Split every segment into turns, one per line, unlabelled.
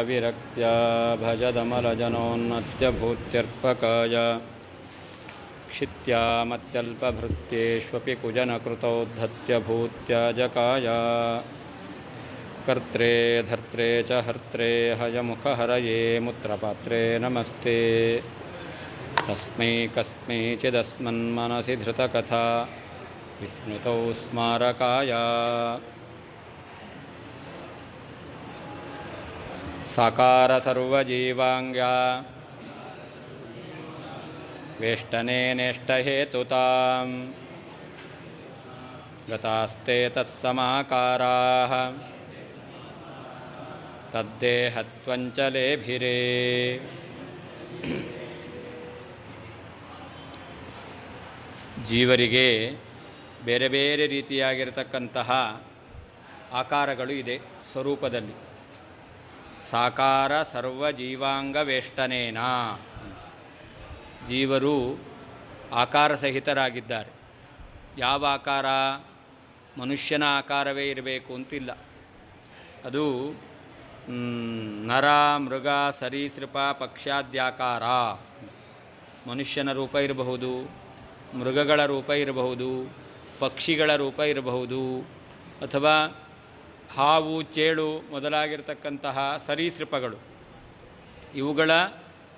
ವಿರಕ್ತ್ಯ ಭಜದಮಲಜನೋನ್ನತ್ಯಭೂತ್ಯರ್ಪಕಾಯ ಕ್ಷಿತ್ಯಾಮತ್ಯಲ್ಪಭೃತ್ಯೇಷ್ವಪಿ ಕುಜನಕೃತೋದ್ಧತ್ಯಭೂತ್ಯಾಜಕಾಯ ಕರ್ತ್ರೇ ಧರ್ತ್ರೇ ಚ ಹರ್ತ್ರೇ ಹಯಮುಖಹರಯೇ ಮುತ್ರಪಾತ್ರೇ ನಮಸ್ತೆ ತಸ್ಮೈ ಕಸ್ಮೈಚಿದಸ್ಮನ್ಮನಸಿ ಧೃತಕಥಾ ವಿಸ್ಮೃತೌ ಸ್ಮಾರಕಾಯ ಸಾಕಾರ ಸರ್ವಜೀವಾಂಗ್ಯ ವೇಷ್ಟನೇನೇಷ್ಟಹೇತುತಾಂ ಗತಾಸ್ತೆ ತತ್ಸಮಾಕಾರಾಃ ತದ್ದೇಹತ್ವಂಚಲೇಭಿರೇ. ಜೀವರಿಗೆ ಬೇರೆ ಬೇರೆ ರೀತಿಯಾಗಿರತಕ್ಕಂತಹ ಆಕಾರಗಳು ಇದೆ ಸ್ವರೂಪದಲ್ಲಿ. ಸಾಕಾರ ಸರ್ವಜೀವಾಂಗ ವೇಷ್ಟನೇನ, ಜೀವರು ಆಕಾರ ಸಹಿತರಾಗಿದ್ದಾರೆ. ಯಾವ ಆಕಾರ? ಮನುಷ್ಯನ ಆಕಾರವೇ ಇರಬೇಕು ಅಂತಿಲ್ಲ. ಅದು ನರ, ಮೃಗ, ಸರೀಸೃಪ, ಪಕ್ಷಾದ್ಯಾಕಾರ. ಮನುಷ್ಯನ ರೂಪ ಇರಬಹುದು, ಮೃಗಗಳ ರೂಪ ಇರಬಹುದು, ಪಕ್ಷಿಗಳ ರೂಪ ಇರಬಹುದು, ಅಥವಾ ಹಾವು, ಚೇಳು ಮೊದಲಾಗಿರ್ತಕ್ಕಂತಹ ಸರೀಸೃಪಗಳು, ಇವುಗಳ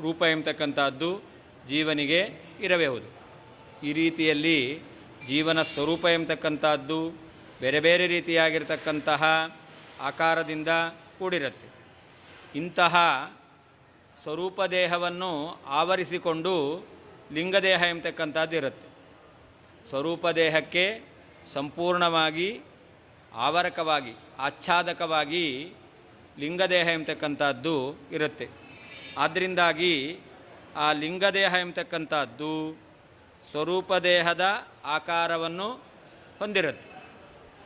ರೂಪ ಎಂಬತಕ್ಕಂಥದ್ದು ಜೀವನಿಗೆ ಇರಬಹುದು. ಈ ರೀತಿಯಲ್ಲಿ ಜೀವನ ಸ್ವರೂಪ ಎಂಬತಕ್ಕಂಥದ್ದು ಬೇರೆ ಬೇರೆ ರೀತಿಯಾಗಿರ್ತಕ್ಕಂತಹ ಆಕಾರದಿಂದ ಕೂಡಿರುತ್ತೆ. ಇಂತಹ ಸ್ವರೂಪ ದೇಹವನ್ನು ಆವರಿಸಿಕೊಂಡು ಲಿಂಗದೇಹ ಎಂಬತಕ್ಕಂಥದ್ದು ಇರುತ್ತೆ. ಸ್ವರೂಪ ದೇಹಕ್ಕೆ ಸಂಪೂರ್ಣವಾಗಿ ಆವರಕವಾಗಿ ಆಚ್ಛಾದಕವಾಗಿ ಲಿಂಗದೇಹ ಎಂಬತಕ್ಕಂಥದ್ದು ಇರುತ್ತೆ. ಆದ್ದರಿಂದಾಗಿ ಆ ಲಿಂಗದೇಹ ಎಂಬತಕ್ಕಂಥದ್ದು ಸ್ವರೂಪ ದೇಹದ ಆಕಾರವನ್ನು ಹೊಂದಿರುತ್ತೆ.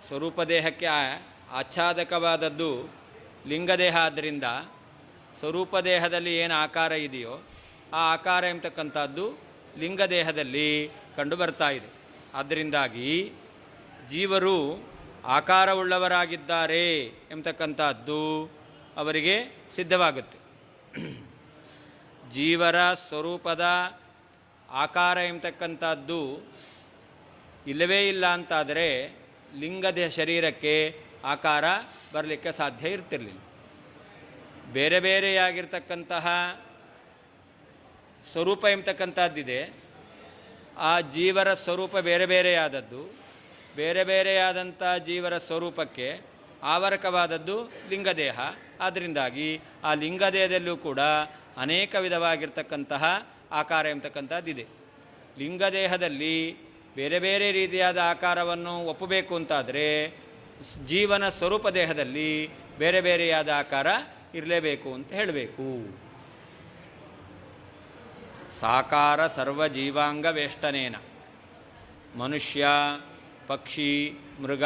ಸ್ವರೂಪ ದೇಹಕ್ಕೆ ಆಚ್ಛಾದಕವಾದದ್ದು ಲಿಂಗದೇಹ. ಆದ್ದರಿಂದ ಸ್ವರೂಪ ದೇಹದಲ್ಲಿ ಏನು ಆಕಾರ ಇದೆಯೋ ಆ ಆಕಾರ ಎಂಬತಕ್ಕಂಥದ್ದು ಲಿಂಗದೇಹದಲ್ಲಿ ಕಂಡು ಬರ್ತಾ ಇದೆ. ಆದ್ದರಿಂದಾಗಿ ಜೀವರು ಆಕಾರವುಳ್ಳವರಾಗಿದ್ದಾರೆ ಎಂಬತಕ್ಕಂಥದ್ದು ಅವರಿಗೆ ಸಿದ್ಧವಾಗುತ್ತೆ. ಜೀವರ ಸ್ವರೂಪದ ಆಕಾರ ಎಂಬತಕ್ಕಂಥದ್ದು ಇಲ್ಲವೇ ಇಲ್ಲ ಅಂತಾದರೆ ಲಿಂಗದ ಶರೀರಕ್ಕೆ ಆಕಾರ ಬರಲಿಕ್ಕೆ ಸಾಧ್ಯ ಇರ್ತಿರಲಿಲ್ಲ. ಬೇರೆ ಬೇರೆಯಾಗಿರ್ತಕ್ಕಂತಹ ಸ್ವರೂಪ ಎಂಬತಕ್ಕಂಥದ್ದಿದೆ. ಆ ಜೀವರ ಸ್ವರೂಪ ಬೇರೆ ಬೇರೆಯಾದದ್ದು. ಬೇರೆ ಬೇರೆಯಾದಂಥ ಜೀವರ ಸ್ವರೂಪಕ್ಕೆ ಆವರಕವಾದದ್ದು ಲಿಂಗದೇಹ. ಆದ್ದರಿಂದಾಗಿ ಆ ಲಿಂಗದೇಹದಲ್ಲೂ ಕೂಡ ಅನೇಕ ವಿಧವಾಗಿರ್ತಕ್ಕಂತಹ ಆಕಾರ ಎಂಬತಕ್ಕಂಥದ್ದಿದೆ. ಲಿಂಗದೇಹದಲ್ಲಿ ಬೇರೆ ಬೇರೆ ರೀತಿಯಾದ ಆಕಾರವನ್ನು ಒಪ್ಪಬೇಕು ಅಂತಾದರೆ ಜೀವನ ಸ್ವರೂಪ ದೇಹದಲ್ಲಿ ಬೇರೆ ಬೇರೆಯಾದ ಆಕಾರ ಇರಲೇಬೇಕು ಅಂತ ಹೇಳಬೇಕು. ಸಾಕಾರ ಸರ್ವಜೀವಾಂಗ ವೇಷ್ಟನೇನ, ಮನುಷ್ಯ, ಪಕ್ಷಿ, ಮೃಗ,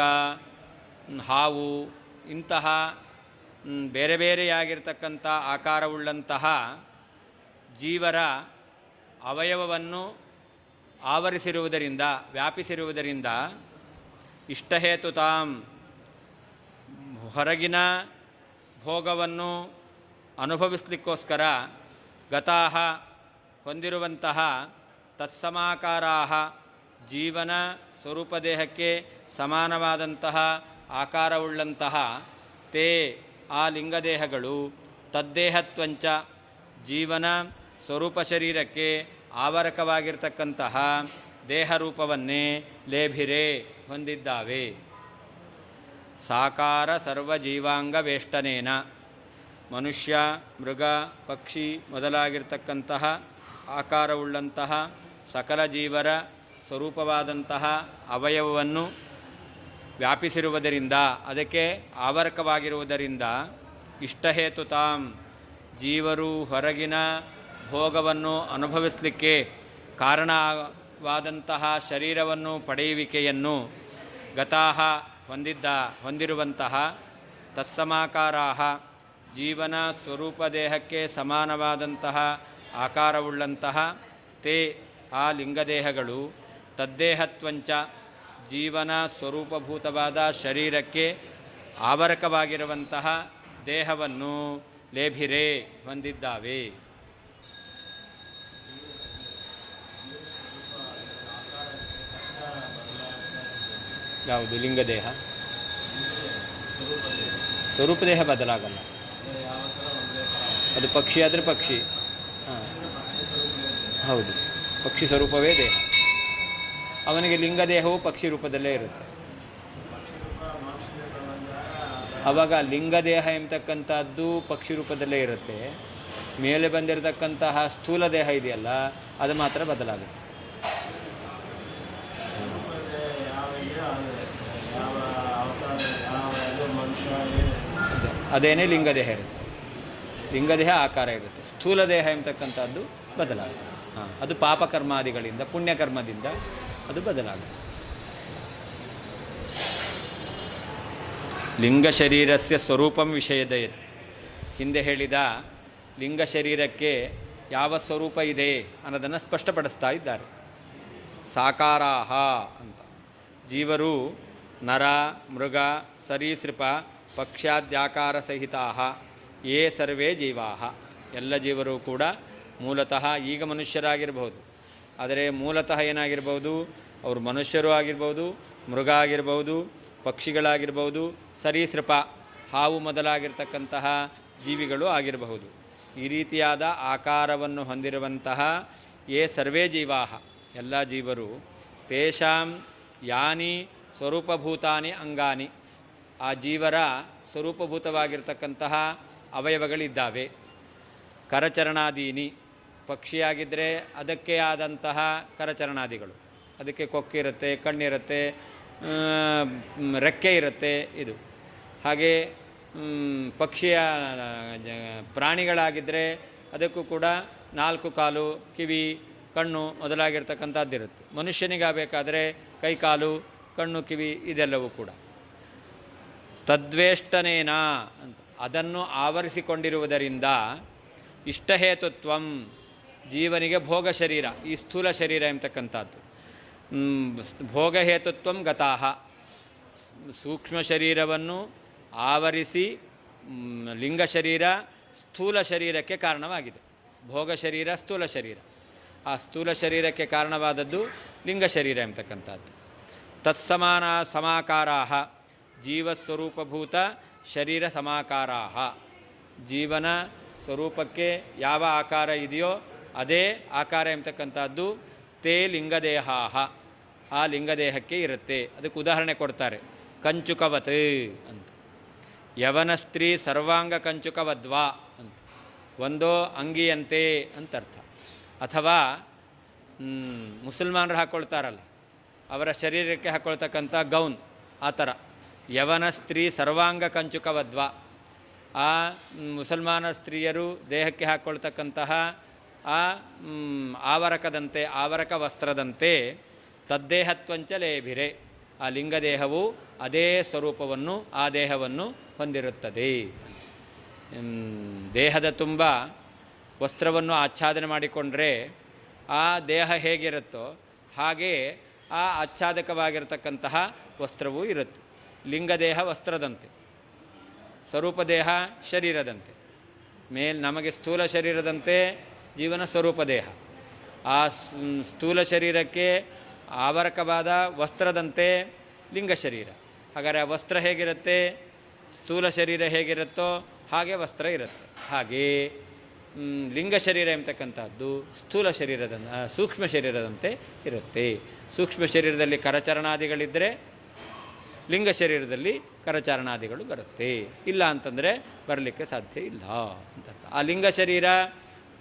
ಹಾವು ಇಂತಹ ಬೇರೆ ಬೇರೆಯಾಗಿರ್ತಕ್ಕಂಥ ಆಕಾರವುಳ್ಳಂತಹ ಜೀವರ ಅವಯವವನ್ನು ಆವರಿಸಿರುವುದರಿಂದ, ವ್ಯಾಪಿಸಿರುವುದರಿಂದ ಇಷ್ಟಹೇತುತಾಂ, ಹೊರಗಿನ ಭೋಗವನ್ನು ಅನುಭವಿಸಲಿಕ್ಕೋಸ್ಕರ ಗತಾಹ ಹೊಂದಿರುವಂತಹ ತತ್ಸಮಾಕಾರಾಹ, ಜೀವನ ಸ್ವರೂಪ ದೇಹಕ್ಕೆ ಸಮಾನವಾದಂತಹ ಆಕಾರವುಳ್ಳಂತಹ ತೇ ಆ ಲಿಂಗದೇಹಗಳು ತದ್ದೇಹತ್ವಂಚ, ಜೀವನ ಸ್ವರೂಪ ಶರೀರಕ್ಕೆ ಆವರಕವಾಗಿರ್ತಕ್ಕಂತಹ ದೇಹರೂಪವನ್ನೇ ಲೇಭಿರೆ ಹೊಂದಿದ್ದಾವೆ. ಸಾಕಾರ ಸರ್ವಜೀವಾಂಗ ವೇಷ್ಟನೇನ, ಮನುಷ್ಯ, ಮೃಗ, ಪಕ್ಷಿ ಮೊದಲಾಗಿರ್ತಕ್ಕಂತಹ ಆಕಾರವುಳ್ಳಂತಹ ಸಕಲ ಜೀವರ ಸ್ವರೂಪವಾದಂತಹ ಅವಯವವನ್ನು ವ್ಯಾಪಿಸಿರುವುದರಿಂದ, ಅದಕ್ಕೆ ಆವರಕವಾಗಿರುವುದರಿಂದ ಇಷ್ಟಹೇತುತಾಂ, ಜೀವರು ಹೊರಗಿನ ಭೋಗವನ್ನು ಅನುಭವಿಸಲಿಕ್ಕೆ ಕಾರಣವಾದಂತಹ ಶರೀರವನ್ನು ಪಡೆಯುವಿಕೆಯನ್ನು ಗತಾಹ ಹೊಂದಿರುವಂತಹ ತತ್ಸಮಾಕಾರಾಹ, ಜೀವನ ಸ್ವರೂಪ ದೇಹಕ್ಕೆ ಸಮಾನವಾದಂತಹ ಆಕಾರವುಳ್ಳಂತಹ ತೇ ಆ ಲಿಂಗದೇಹಗಳು ತದ್ದೇಹತ್ವಂಚ, ಜೀವನ ಸ್ವರೂಪಭೂತವಾದ ಶರೀರಕ್ಕೆ ಆವರಕವಾಗಿರುವಂತಹ ದೇಹವನ್ನು ಲೇಭಿರೆ ಹೊಂದಿದ್ದಾವೆ. ಯಾವುದು ಲಿಂಗದೇಹ? ಸ್ವರೂಪದೇಹ ಬದಲಾಗಲ್ಲ. ಅದು ಪಕ್ಷಿ ಆದರೆ ಪಕ್ಷಿ. ಹಾಂ, ಹೌದು, ಪಕ್ಷಿ ಸ್ವರೂಪವೇ ದೇಹ. ಅವನಿಗೆ ಲಿಂಗದೇಹವು ಪಕ್ಷಿ ರೂಪದಲ್ಲೇ ಇರುತ್ತೆ. ಆವಾಗ ಲಿಂಗದೇಹ ಎಂಬತಕ್ಕಂಥದ್ದು ಪಕ್ಷಿ ರೂಪದಲ್ಲೇ ಇರುತ್ತೆ. ಮೇಲೆ ಬಂದಿರತಕ್ಕಂತಹ ಸ್ಥೂಲ ದೇಹ ಇದೆಯಲ್ಲ, ಅದು ಮಾತ್ರ ಬದಲಾಗುತ್ತೆ. ಅದೇನೇ ಲಿಂಗದೇಹ ಇರುತ್ತೆ. ಲಿಂಗದೇಹ ಆಕಾರ ಇರುತ್ತೆ. ಸ್ಥೂಲ ದೇಹ ಎಂಬತಕ್ಕಂಥದ್ದು ಬದಲಾಗುತ್ತೆ. ಹಾಂ, ಅದು ಪಾಪಕರ್ಮಾದಿಗಳಿಂದ, ಪುಣ್ಯಕರ್ಮದಿಂದ ಅದು ಬದಲಾಗುತ್ತೆ. ಲಿಂಗ ಶರೀರಸ್ಯ ಸ್ವರೂಪಂ ವಿಷಯದಯತ್. ಹಿಂದೆ ಹೇಳಿದ ಲಿಂಗ ಶರೀರಕ್ಕೆ ಯಾವ ಸ್ವರೂಪ ಇದೆ ಅನ್ನೋದನ್ನು ಸ್ಪಷ್ಟಪಡಿಸ್ತಾ ಇದ್ದಾರೆ. ಸಾಕಾರಾಹ ಅಂತ. ಜೀವರು ನರ, ಮೃಗ, ಸರೀಸೃಪ, ಪಕ್ಷ್ಯಾದ್ಯಾಕಾರ ಸಹಿತಾ ಯೇ ಸರ್ವೇ ಜೀವಾ. ಎಲ್ಲ ಜೀವರು ಕೂಡ ಮೂಲತಃ ಈಗ ಮನುಷ್ಯರಾಗಿರ್ಬೋದು, ಆದರೆ ಮೂಲತಃ ಏನಾಗಿರ್ಬೋದು, ಅವರು ಮನುಷ್ಯರು ಆಗಿರ್ಬೋದು, ಮೃಗ ಆಗಿರ್ಬೋದು, ಪಕ್ಷಿಗಳಾಗಿರ್ಬೋದು, ಸರೀಸೃಪ ಹಾವು ಮೊದಲಾಗಿರ್ತಕ್ಕಂತಹ ಜೀವಿಗಳು ಆಗಿರಬಹುದು. ಈ ರೀತಿಯಾದ ಆಕಾರವನ್ನು ಹೊಂದಿರುವಂತಹ ಯೇ ಸರ್ವೇ ಜೀವಾ, ಎಲ್ಲ ಜೀವರು, ತೇಷಾಂ ಯಾನಿ ಸ್ವರೂಪಭೂತಾನಿ ಅಂಗಾನಿ, ಆ ಜೀವರ ಸ್ವರೂಪಭೂತವಾಗಿರ್ತಕ್ಕಂತಹ ಅವಯವಗಳಿದ್ದಾವೆ. ಕರಚರಣಾದೀನಿ, ಪಕ್ಷಿಯಾಗಿದ್ದರೆ ಅದಕ್ಕೆ ಆದಂತಹ ಕರಚರಣಾದಿಗಳು, ಅದಕ್ಕೆ ಕೊಕ್ಕಿರುತ್ತೆ, ಕಣ್ಣಿರುತ್ತೆ, ರೆಕ್ಕೆ ಇರುತ್ತೆ. ಇದು ಹಾಗೆ ಪಕ್ಷಿಯ ಪ್ರಾಣಿಗಳಾಗಿದ್ದರೆ ಅದಕ್ಕೂ ಕೂಡ 4 ಕಾಲು, ಕಿವಿ, ಕಣ್ಣು ಮೊದಲಾಗಿರ್ತಕ್ಕಂಥದ್ದಿರುತ್ತೆ. ಮನುಷ್ಯನಿಗಾಗಬೇಕಾದ್ರೆ ಕೈ ಕಾಲು, ಕಣ್ಣು, ಕಿವಿ ಇದೆಲ್ಲವೂ ಕೂಡ. ತದ್ವೇಷ್ಟನೇನ ಅಂತ, ಅದನ್ನು ಆವರಿಸಿಕೊಂಡಿರುವುದರಿಂದ ಇಷ್ಟಹೇತುತ್ವಂ, ಜೀವನಿಗೆ ಭೋಗ ಶರೀರ, ಈ ಸ್ಥೂಲ ಶರೀರ ಎಂಬತಕ್ಕಂಥದ್ದು. ಭೋಗಹೇತುತ್ವಂ ಗತಾಹ, ಸೂಕ್ಷ್ಮ ಶರೀರವನ್ನು ಆವರಿಸಿ ಲಿಂಗ ಶರೀರ ಸ್ಥೂಲ ಶರೀರಕ್ಕೆ ಕಾರಣವಾಗಿದೆ. ಭೋಗ ಶರೀರ ಸ್ಥೂಲ ಶರೀರ, ಆ ಸ್ಥೂಲ ಶರೀರಕ್ಕೆ ಕಾರಣವಾದದ್ದು ಲಿಂಗ ಶರೀರ ಎಂಬತಕ್ಕಂಥದ್ದು. ತತ್ಸಮಾನ ಸಮಾಕಾರಾಹ ಜೀವಸ್ವರೂಪಭೂತ ಶರೀರ ಸಮಾಕಾರಾಹ, ಜೀವನ ಸ್ವರೂಪಕ್ಕೆ ಯಾವ ಆಕಾರ ಇದೆಯೋ ಅದೇ ಆಕಾರ ಎಂಬತಕ್ಕಂಥದ್ದು ತೇ ಲಿಂಗದೇಹಾಹ, ಆ ಲಿಂಗದೇಹಕ್ಕೆ ಇರುತ್ತೆ. ಅದಕ್ಕೆ ಉದಾಹರಣೆ ಕೊಡ್ತಾರೆ, ಕಂಚುಕವತ್ ಅಂತ. ಯವನ ಸ್ತ್ರೀ ಸರ್ವಾಂಗ ಕಂಚುಕವದ್ವಾ ಅಂತ, ಒಂದೋ ಅಂಗಿಯಂತೆ ಅಂತ ಅರ್ಥ. ಅಥವಾ ಮುಸಲ್ಮಾನರು ಹಾಕ್ಕೊಳ್ತಾರಲ್ಲ, ಅವರ ಶರೀರಕ್ಕೆ ಹಾಕ್ಕೊಳ್ತಕ್ಕಂಥ ಗೌನ್, ಆ ಥರ ಯವನ ಸ್ತ್ರೀ ಸರ್ವಾಂಗ ಕಂಚುಕವದ್ವಾ, ಆ ಮುಸಲ್ಮಾನ ಸ್ತ್ರೀಯರು ದೇಹಕ್ಕೆ ಹಾಕ್ಕೊಳ್ತಕ್ಕಂತಹ ಆ ಆವರಕದಂತೆ, ಆವರಕ ವಸ್ತ್ರದಂತೆ ತದ್ದೇಹತ್ವಂಚ ಲೇಭಿರೆ, ಆ ಲಿಂಗದೇಹವು ಅದೇ ಸ್ವರೂಪವನ್ನು, ಆ ದೇಹವನ್ನು ಹೊಂದಿರುತ್ತದೆ. ದೇಹದ ತುಂಬ ವಸ್ತ್ರವನ್ನು ಆಚ್ಛಾದನೆ ಮಾಡಿಕೊಂಡ್ರೆ ಆ ದೇಹ ಹೇಗಿರುತ್ತೋ ಹಾಗೇ ಆ ಆಚ್ಛಾದಕವಾಗಿರತಕ್ಕಂತಹ ವಸ್ತ್ರವೂ ಇರುತ್ತೆ. ಲಿಂಗದೇಹ ವಸ್ತ್ರದಂತೆ, ಸ್ವರೂಪದೇಹ ಶರೀರದಂತೆ. ನಮಗೆ ಸ್ಥೂಲ ಶರೀರದಂತೆ ಜೀವನ ಸ್ವರೂಪ ದೇಹ, ಆ ಸ್ಥೂಲ ಶರೀರಕ್ಕೆ ಆವರಕವಾದ ವಸ್ತ್ರದಂತೆ ಲಿಂಗ ಶರೀರ. ಹಾಗಾದರೆ ಆ ವಸ್ತ್ರ ಹೇಗಿರುತ್ತೆ, ಸ್ಥೂಲ ಶರೀರ ಹೇಗಿರುತ್ತೋ ಹಾಗೆ ವಸ್ತ್ರ ಇರುತ್ತೆ. ಹಾಗೇ ಲಿಂಗ ಶರೀರ ಎಂಬತಕ್ಕಂಥದ್ದು ಸ್ಥೂಲ ಶರೀರದ ಸೂಕ್ಷ್ಮ ಶರೀರದಂತೆ ಇರುತ್ತೆ. ಸೂಕ್ಷ್ಮ ಶರೀರದಲ್ಲಿ ಕರಚರಣಾದಿಗಳಿದ್ದರೆ ಲಿಂಗ ಶರೀರದಲ್ಲಿ ಕರಚರಣಾದಿಗಳು ಬರುತ್ತೆ. ಇಲ್ಲ ಅಂತಂದರೆ ಬರಲಿಕ್ಕೆ ಸಾಧ್ಯ ಇಲ್ಲ ಅಂತ. ಆ ಲಿಂಗ ಶರೀರ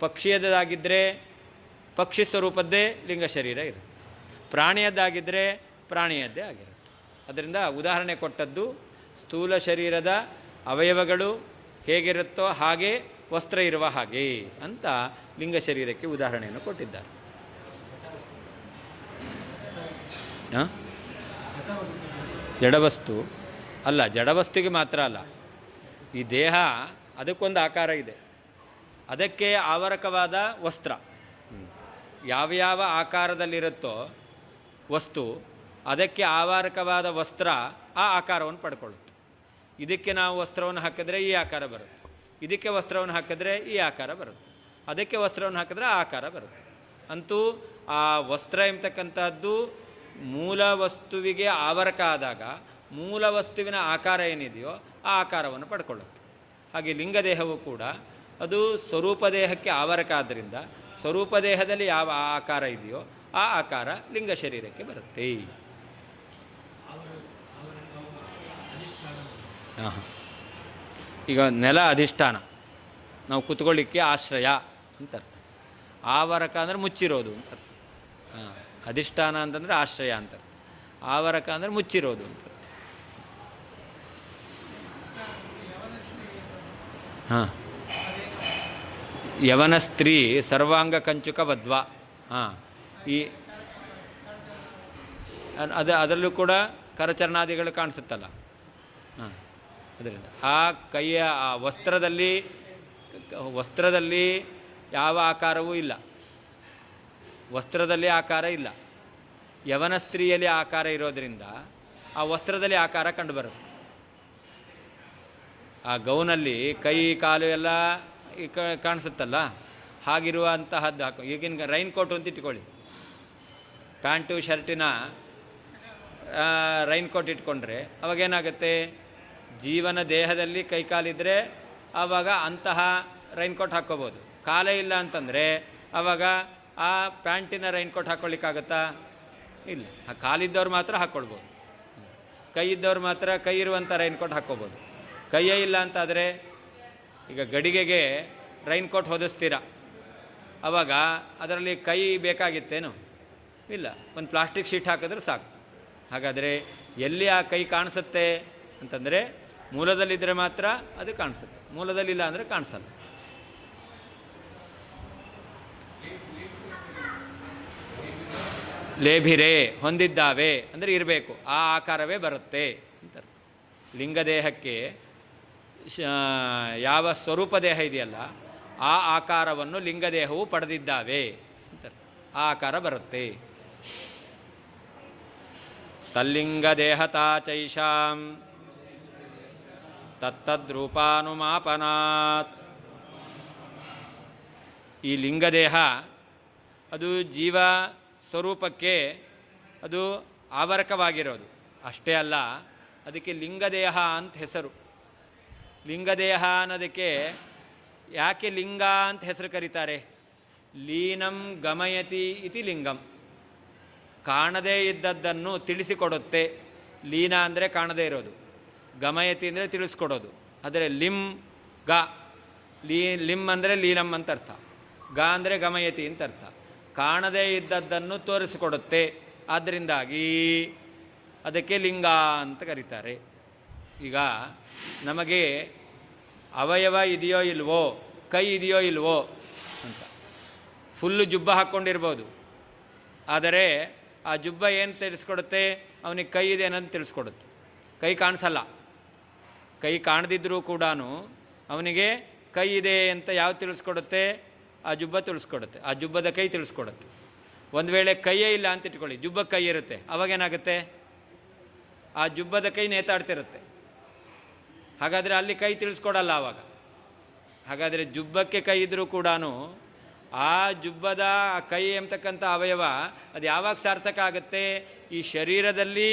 ಪಕ್ಷಿಯದಾಗಿದ್ದರೆ ಪಕ್ಷಿ ಸ್ವರೂಪದ್ದೇ ಲಿಂಗ ಶರೀರ ಇರುತ್ತೆ, ಪ್ರಾಣಿಯದ್ದಾಗಿದ್ದರೆ ಪ್ರಾಣಿಯದ್ದೇ ಆಗಿರುತ್ತೆ. ಅದರಿಂದ ಉದಾಹರಣೆ ಕೊಟ್ಟದ್ದು ಸ್ಥೂಲ ಶರೀರದ ಅವಯವಗಳು ಹೇಗಿರುತ್ತೋ ಹಾಗೆ ವಸ್ತ್ರ ಇರುವ ಹಾಗೆ ಅಂತ ಲಿಂಗ ಶರೀರಕ್ಕೆ ಉದಾಹರಣೆಯನ್ನು ಕೊಟ್ಟಿದ್ದಾರೆ. ಜಡವಸ್ತು ಅಲ್ಲ, ಜಡವಸ್ತುಗೆ ಮಾತ್ರ ಅಲ್ಲ, ಈ ದೇಹ ಅದಕ್ಕೊಂದು ಆಕಾರ ಇದೆ, ಅದಕ್ಕೆ ಆವರಕವಾದ ವಸ್ತ್ರ. ಯಾವ್ಯಾವ ಆಕಾರದಲ್ಲಿರುತ್ತೋ ವಸ್ತು, ಅದಕ್ಕೆ ಆವರಕವಾದ ವಸ್ತ್ರ ಆ ಆಕಾರವನ್ನು ಪಡ್ಕೊಳ್ಳುತ್ತೆ. ಇದಕ್ಕೆ ನಾವು ವಸ್ತ್ರವನ್ನು ಹಾಕಿದ್ರೆ ಈ ಆಕಾರ ಬರುತ್ತೆ, ಇದಕ್ಕೆ ವಸ್ತ್ರವನ್ನು ಹಾಕಿದ್ರೆ ಈ ಆಕಾರ ಬರುತ್ತೆ, ಅದಕ್ಕೆ ವಸ್ತ್ರವನ್ನು ಹಾಕಿದ್ರೆ ಆ ಆಕಾರ ಬರುತ್ತೆ. ಅಂತೂ ಆ ವಸ್ತ್ರ ಎಂಬತಕ್ಕಂಥದ್ದು ಮೂಲ ವಸ್ತುವಿಗೆ ಆವರಕ ಆದಾಗ ಮೂಲ ವಸ್ತುವಿನ ಆಕಾರ ಏನಿದೆಯೋ ಆ ಆಕಾರವನ್ನು ಪಡ್ಕೊಳ್ಳುತ್ತೆ. ಹಾಗೆ ಲಿಂಗದೇಹವು ಕೂಡ ಅದು ಸ್ವರೂಪ ದೇಹಕ್ಕೆ ಆವರಕ ಆದ್ದರಿಂದ ಸ್ವರೂಪ ದೇಹದಲ್ಲಿ ಯಾವ ಆಕಾರ ಇದೆಯೋ ಆ ಆಕಾರ ಲಿಂಗ ಶರೀರಕ್ಕೆ ಬರುತ್ತೆ. ಹಾಂ, ಈಗ ನೆಲ ಅಧಿಷ್ಠಾನ, ನಾವು ಕೂತ್ಕೊಳ್ಳಿಕ್ಕೆ ಆಶ್ರಯ ಅಂತ ಅರ್ಥ. ಆವರಕ ಅಂದರೆ ಮುಚ್ಚಿರೋದು ಅಂತ ಅರ್ಥ. ಹಾಂ, ಅಧಿಷ್ಠಾನ ಅಂತಂದರೆ ಆಶ್ರಯ ಅಂತ ಅರ್ಥ. ಆವರಕ ಅಂದರೆ ಮುಚ್ಚಿರೋದು ಅಂತ ಅರ್ಥ. ಹಾಂ, ಯವನ ಸ್ತ್ರೀ ಸರ್ವಾಂಗ ಕಂಚುಕ ವದ್ವ. ಹಾಂ, ಈ ಅದರಲ್ಲೂ ಕೂಡ ಕರಚರಣಾದಿಗಳು ಕಾಣಿಸುತ್ತಲ್ಲ. ಹಾಂ, ಅದರಿಂದ ಆ ಕೈಯ ಆ ವಸ್ತ್ರದಲ್ಲಿ ಯಾವ ಆಕಾರವೂ ಇಲ್ಲ, ವಸ್ತ್ರದಲ್ಲಿ ಆಕಾರ ಇಲ್ಲ. ಯವನ ಸ್ತ್ರೀಯಲ್ಲಿ ಆಕಾರ ಇರೋದರಿಂದ ಆ ವಸ್ತ್ರದಲ್ಲಿ ಆಕಾರ ಕಂಡುಬರುತ್ತೆ. ಆ ಗೌನಲ್ಲಿ ಕೈ ಕಾಲು ಎಲ್ಲ ಕಾಣಿಸುತ್ತಲ್ಲ, ಹಾಗಿರುವಂತಹದ್ದು ಹಾಕೋ. ಈಗಿನ ರೈನ್ ಕೋಟು ಅಂತ ಇಟ್ಕೊಳ್ಳಿ, ಪ್ಯಾಂಟು ಶರ್ಟಿನ ರೈನ್ ಕೋಟ್ ಇಟ್ಕೊಂಡ್ರೆ ಅವಾಗೇನಾಗುತ್ತೆ, ಜೀವನ ದೇಹದಲ್ಲಿ ಕೈ ಕಾಲಿದ್ದರೆ ಆವಾಗ ಅಂತಹ ರೈನ್ ಕೋಟ್ ಹಾಕ್ಕೋಬೋದು. ಕಾಲೇ ಇಲ್ಲ ಅಂತಂದರೆ ಆವಾಗ ಆ ಪ್ಯಾಂಟಿನ ರೈನ್ ಕೋಟ್ ಹಾಕ್ಕೊಳ್ಳಿಕ್ಕಾಗತ್ತಾ? ಇಲ್ಲ. ಆ ಕಾಲಿದ್ದವ್ರು ಮಾತ್ರ ಹಾಕ್ಕೊಳ್ಬೋದು, ಕೈ ಇದ್ದವ್ರು ಮಾತ್ರ ಕೈ ಇರುವಂಥ ರೈನ್ ಕೋಟ್ ಹಾಕ್ಕೋಬೋದು. ಕೈಯೇ ಇಲ್ಲ ಅಂತಾದರೆ, ಈಗ ಗಡಿಗೆಗೆ ರೈನ್ ಕೋಟ್ ಹೊದಿಸ್ತೀರ, ಆವಾಗ ಅದರಲ್ಲಿ ಕೈ ಬೇಕಾಗಿತ್ತೇನು? ಇಲ್ಲ, ಒಂದು ಪ್ಲಾಸ್ಟಿಕ್ ಶೀಟ್ ಹಾಕಿದ್ರೆ ಸಾಕು. ಹಾಗಾದರೆ ಎಲ್ಲಿ ಆ ಕೈ ಕಾಣಿಸುತ್ತೆ ಅಂತಂದರೆ ಮೂಲದಲ್ಲಿದ್ದರೆ ಮಾತ್ರ ಅದು ಕಾಣಿಸುತ್ತೆ, ಮೂಲದಲ್ಲಿಲ್ಲ ಅಂದರೆ ಕಾಣಿಸಲ್ಲ. ಲೇಭಿರೆ ಹೊಂದಿದ್ದಾವೆ ಅಂದರೆ ಇರಬೇಕು, ಆ ಆಕಾರವೇ ಬರುತ್ತೆ ಅಂತ ಅರ್ಥ. ಲಿಂಗದೇಹಕ್ಕೆ ಯಾವ ಸ್ವರೂಪ ದೇಹ ಇದೆಯಲ್ಲ ಆ ಆಕಾರವನ್ನು ಲಿಂಗದೇಹವು ಪಡೆದಿದ್ದಾವೆ ಅಂತ ಅರ್ಥ. ಆ ಆಕಾರ ಬರುತ್ತೆ. ತಲ್ಲಿಂಗದೇಹತಾ ಚೈಷಾಂ ತತ್ತದ್ರೂಪಾನುಮಾಪನಾತ್. ಈ ಲಿಂಗದೇಹ ಅದು ಜೀವ ಸ್ವರೂಪಕ್ಕೆ ಅದು ಆವರಕವಾಗಿರೋದು ಅಷ್ಟೇ ಅಲ್ಲ, ಅದಕ್ಕೆ ಲಿಂಗದೇಹ ಅಂತ ಹೆಸರು. ಲಿಂಗದೇಹ ಅನ್ನೋದಕ್ಕೆ ಯಾಕೆ ಲಿಂಗ ಅಂತ ಹೆಸರು ಕರೀತಾರೆ? ಲೀನಂ ಗಮಯತಿ ಇತಿ ಲಿಂಗಂ, ಕಾಣದೇ ಇದ್ದದ್ದನ್ನು ತಿಳಿಸಿಕೊಡುತ್ತೆ. ಲೀನ ಅಂದರೆ ಕಾಣದೇ ಇರೋದು, ಗಮಯತಿ ಅಂದರೆ ತಿಳಿಸ್ಕೊಡೋದು. ಆದರೆ ಗ ಲಿಮ್ ಅಂದರೆ ಲೀನಂ ಅಂತ ಅರ್ಥ, ಗ ಅಂದರೆ ಗಮಯತಿ ಅಂತ ಅರ್ಥ. ಕಾಣದೇ ಇದ್ದದ್ದನ್ನು ತೋರಿಸಿಕೊಡುತ್ತೆ, ಆದ್ದರಿಂದಾಗಿ ಅದಕ್ಕೆ ಲಿಂಗ ಅಂತ ಕರೀತಾರೆ. ಈಗ ನಮಗೆ ಅವಯವ ಇದೆಯೋ ಇಲ್ವೋ, ಕೈ ಇದೆಯೋ ಇಲ್ವೋ ಅಂತ ಫುಲ್ಲು ಜುಬ್ಬ ಹಾಕ್ಕೊಂಡಿರ್ಬೋದು, ಆದರೆ ಆ ಜುಬ್ಬ ಏನು ತಿಳಿಸ್ಕೊಡುತ್ತೆ? ಅವನಿಗೆ ಕೈ ಇದೆ ಅನ್ನೋದು ತಿಳಿಸ್ಕೊಡುತ್ತೆ. ಕೈ ಕಾಣಿಸಲ್ಲ, ಕೈ ಕಾಣದಿದ್ದರೂ ಕೂಡ ಅವನಿಗೆ ಕೈ ಇದೆ ಅಂತ ಯಾವ್ದು ತಿಳಿಸ್ಕೊಡುತ್ತೆ? ಆ ಜುಬ್ಬ ತಿಳಿಸ್ಕೊಡುತ್ತೆ, ಆ ಜುಬ್ಬದ ಕೈ ತಿಳಿಸ್ಕೊಡುತ್ತೆ. ಒಂದು ವೇಳೆ ಕೈಯೇ ಇಲ್ಲ ಅಂತ ಇಟ್ಕೊಳ್ಳಿ, ಜುಬ್ಬ ಕೈ ಇರುತ್ತೆ, ಅವಾಗೇನಾಗುತ್ತೆ? ಆ ಜುಬ್ಬದ ಕೈ ನೇತಾಡ್ತಿರುತ್ತೆ, ಹಾಗಾದರೆ ಅಲ್ಲಿ ಕೈ ತಿಳಿಸ್ಕೊಡಲ್ಲ ಆವಾಗ. ಹಾಗಾದರೆ ಜುಬ್ಬಕ್ಕೆ ಕೈ ಇದ್ದರೂ ಕೂಡ ಆ ಜುಬ್ಬದ ಕೈ ಎಂಬತಕ್ಕಂಥ ಅವಯವ ಅದು ಯಾವಾಗ ಸಾರ್ಥಕ ಆಗುತ್ತೆ? ಈ ಶರೀರದಲ್ಲಿ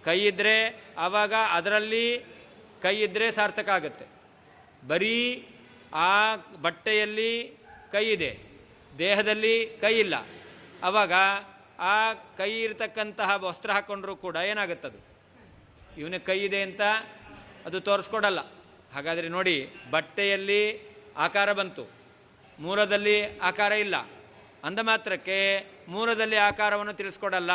ಕೈ ಇದ್ದರೆ ಆವಾಗ ಅದರಲ್ಲಿ ಕೈ ಇದ್ದರೆ ಸಾರ್ಥಕ ಆಗುತ್ತೆ. ಬರೀ ಆ ಬಟ್ಟೆಯಲ್ಲಿ ಕೈ ಇದೆ, ದೇಹದಲ್ಲಿ ಕೈ ಇಲ್ಲ, ಆವಾಗ ಆ ಕೈ ಇರತಕ್ಕಂತಹ ವಸ್ತ್ರ ಹಾಕ್ಕೊಂಡ್ರೂ ಕೂಡ ಏನಾಗುತ್ತದು? ಇವನ ಕೈ ಇದೆ ಅಂತ ಅದು ತೋರಿಸ್ಕೊಡಲ್ಲ. ಹಾಗಾದರೆ ನೋಡಿ, ಬಟ್ಟೆಯಲ್ಲಿ ಆಕಾರ ಬಂತು, ಮೂಲದಲ್ಲಿ ಆಕಾರ ಇಲ್ಲ ಅಂದ ಮಾತ್ರಕ್ಕೆ ಮೂಲದಲ್ಲಿ ಆಕಾರವನ್ನು ತಿಳಿಸ್ಕೊಡಲ್ಲ.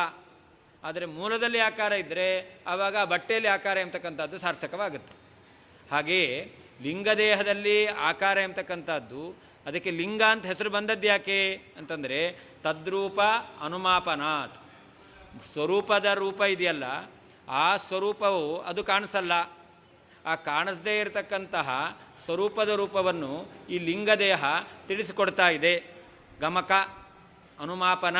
ಆದರೆ ಮೂಲದಲ್ಲಿ ಆಕಾರ ಇದ್ದರೆ ಆವಾಗ ಬಟ್ಟೆಯಲ್ಲಿ ಆಕಾರ ಎಂಬತಕ್ಕಂಥದ್ದು ಸಾರ್ಥಕವಾಗುತ್ತೆ. ಹಾಗೆಯೇ ಲಿಂಗದೇಹದಲ್ಲಿ ಆಕಾರ ಎಂಬತಕ್ಕಂಥದ್ದು, ಅದಕ್ಕೆ ಲಿಂಗ ಅಂತ ಹೆಸರು ಬಂದದ್ದು ಯಾಕೆ ಅಂತಂದರೆ ತದ್ರೂಪ ಅನುಮಾಪನಾತ್. ಸ್ವರೂಪದ ರೂಪ ಇದೆಯಲ್ಲ, ಆ ಸ್ವರೂಪವು ಅದು ಕಾಣಿಸಲ್ಲ. ಆ ಕಾಣಿಸದೇ ಇರತಕ್ಕಂತಹ ಸ್ವರೂಪದ ರೂಪವನ್ನು ಈ ಲಿಂಗದೇಹ ತಿಳಿಸಿಕೊಡ್ತಾ ಇದೆ. ಗಮಕ ಅನುಮಾಪನ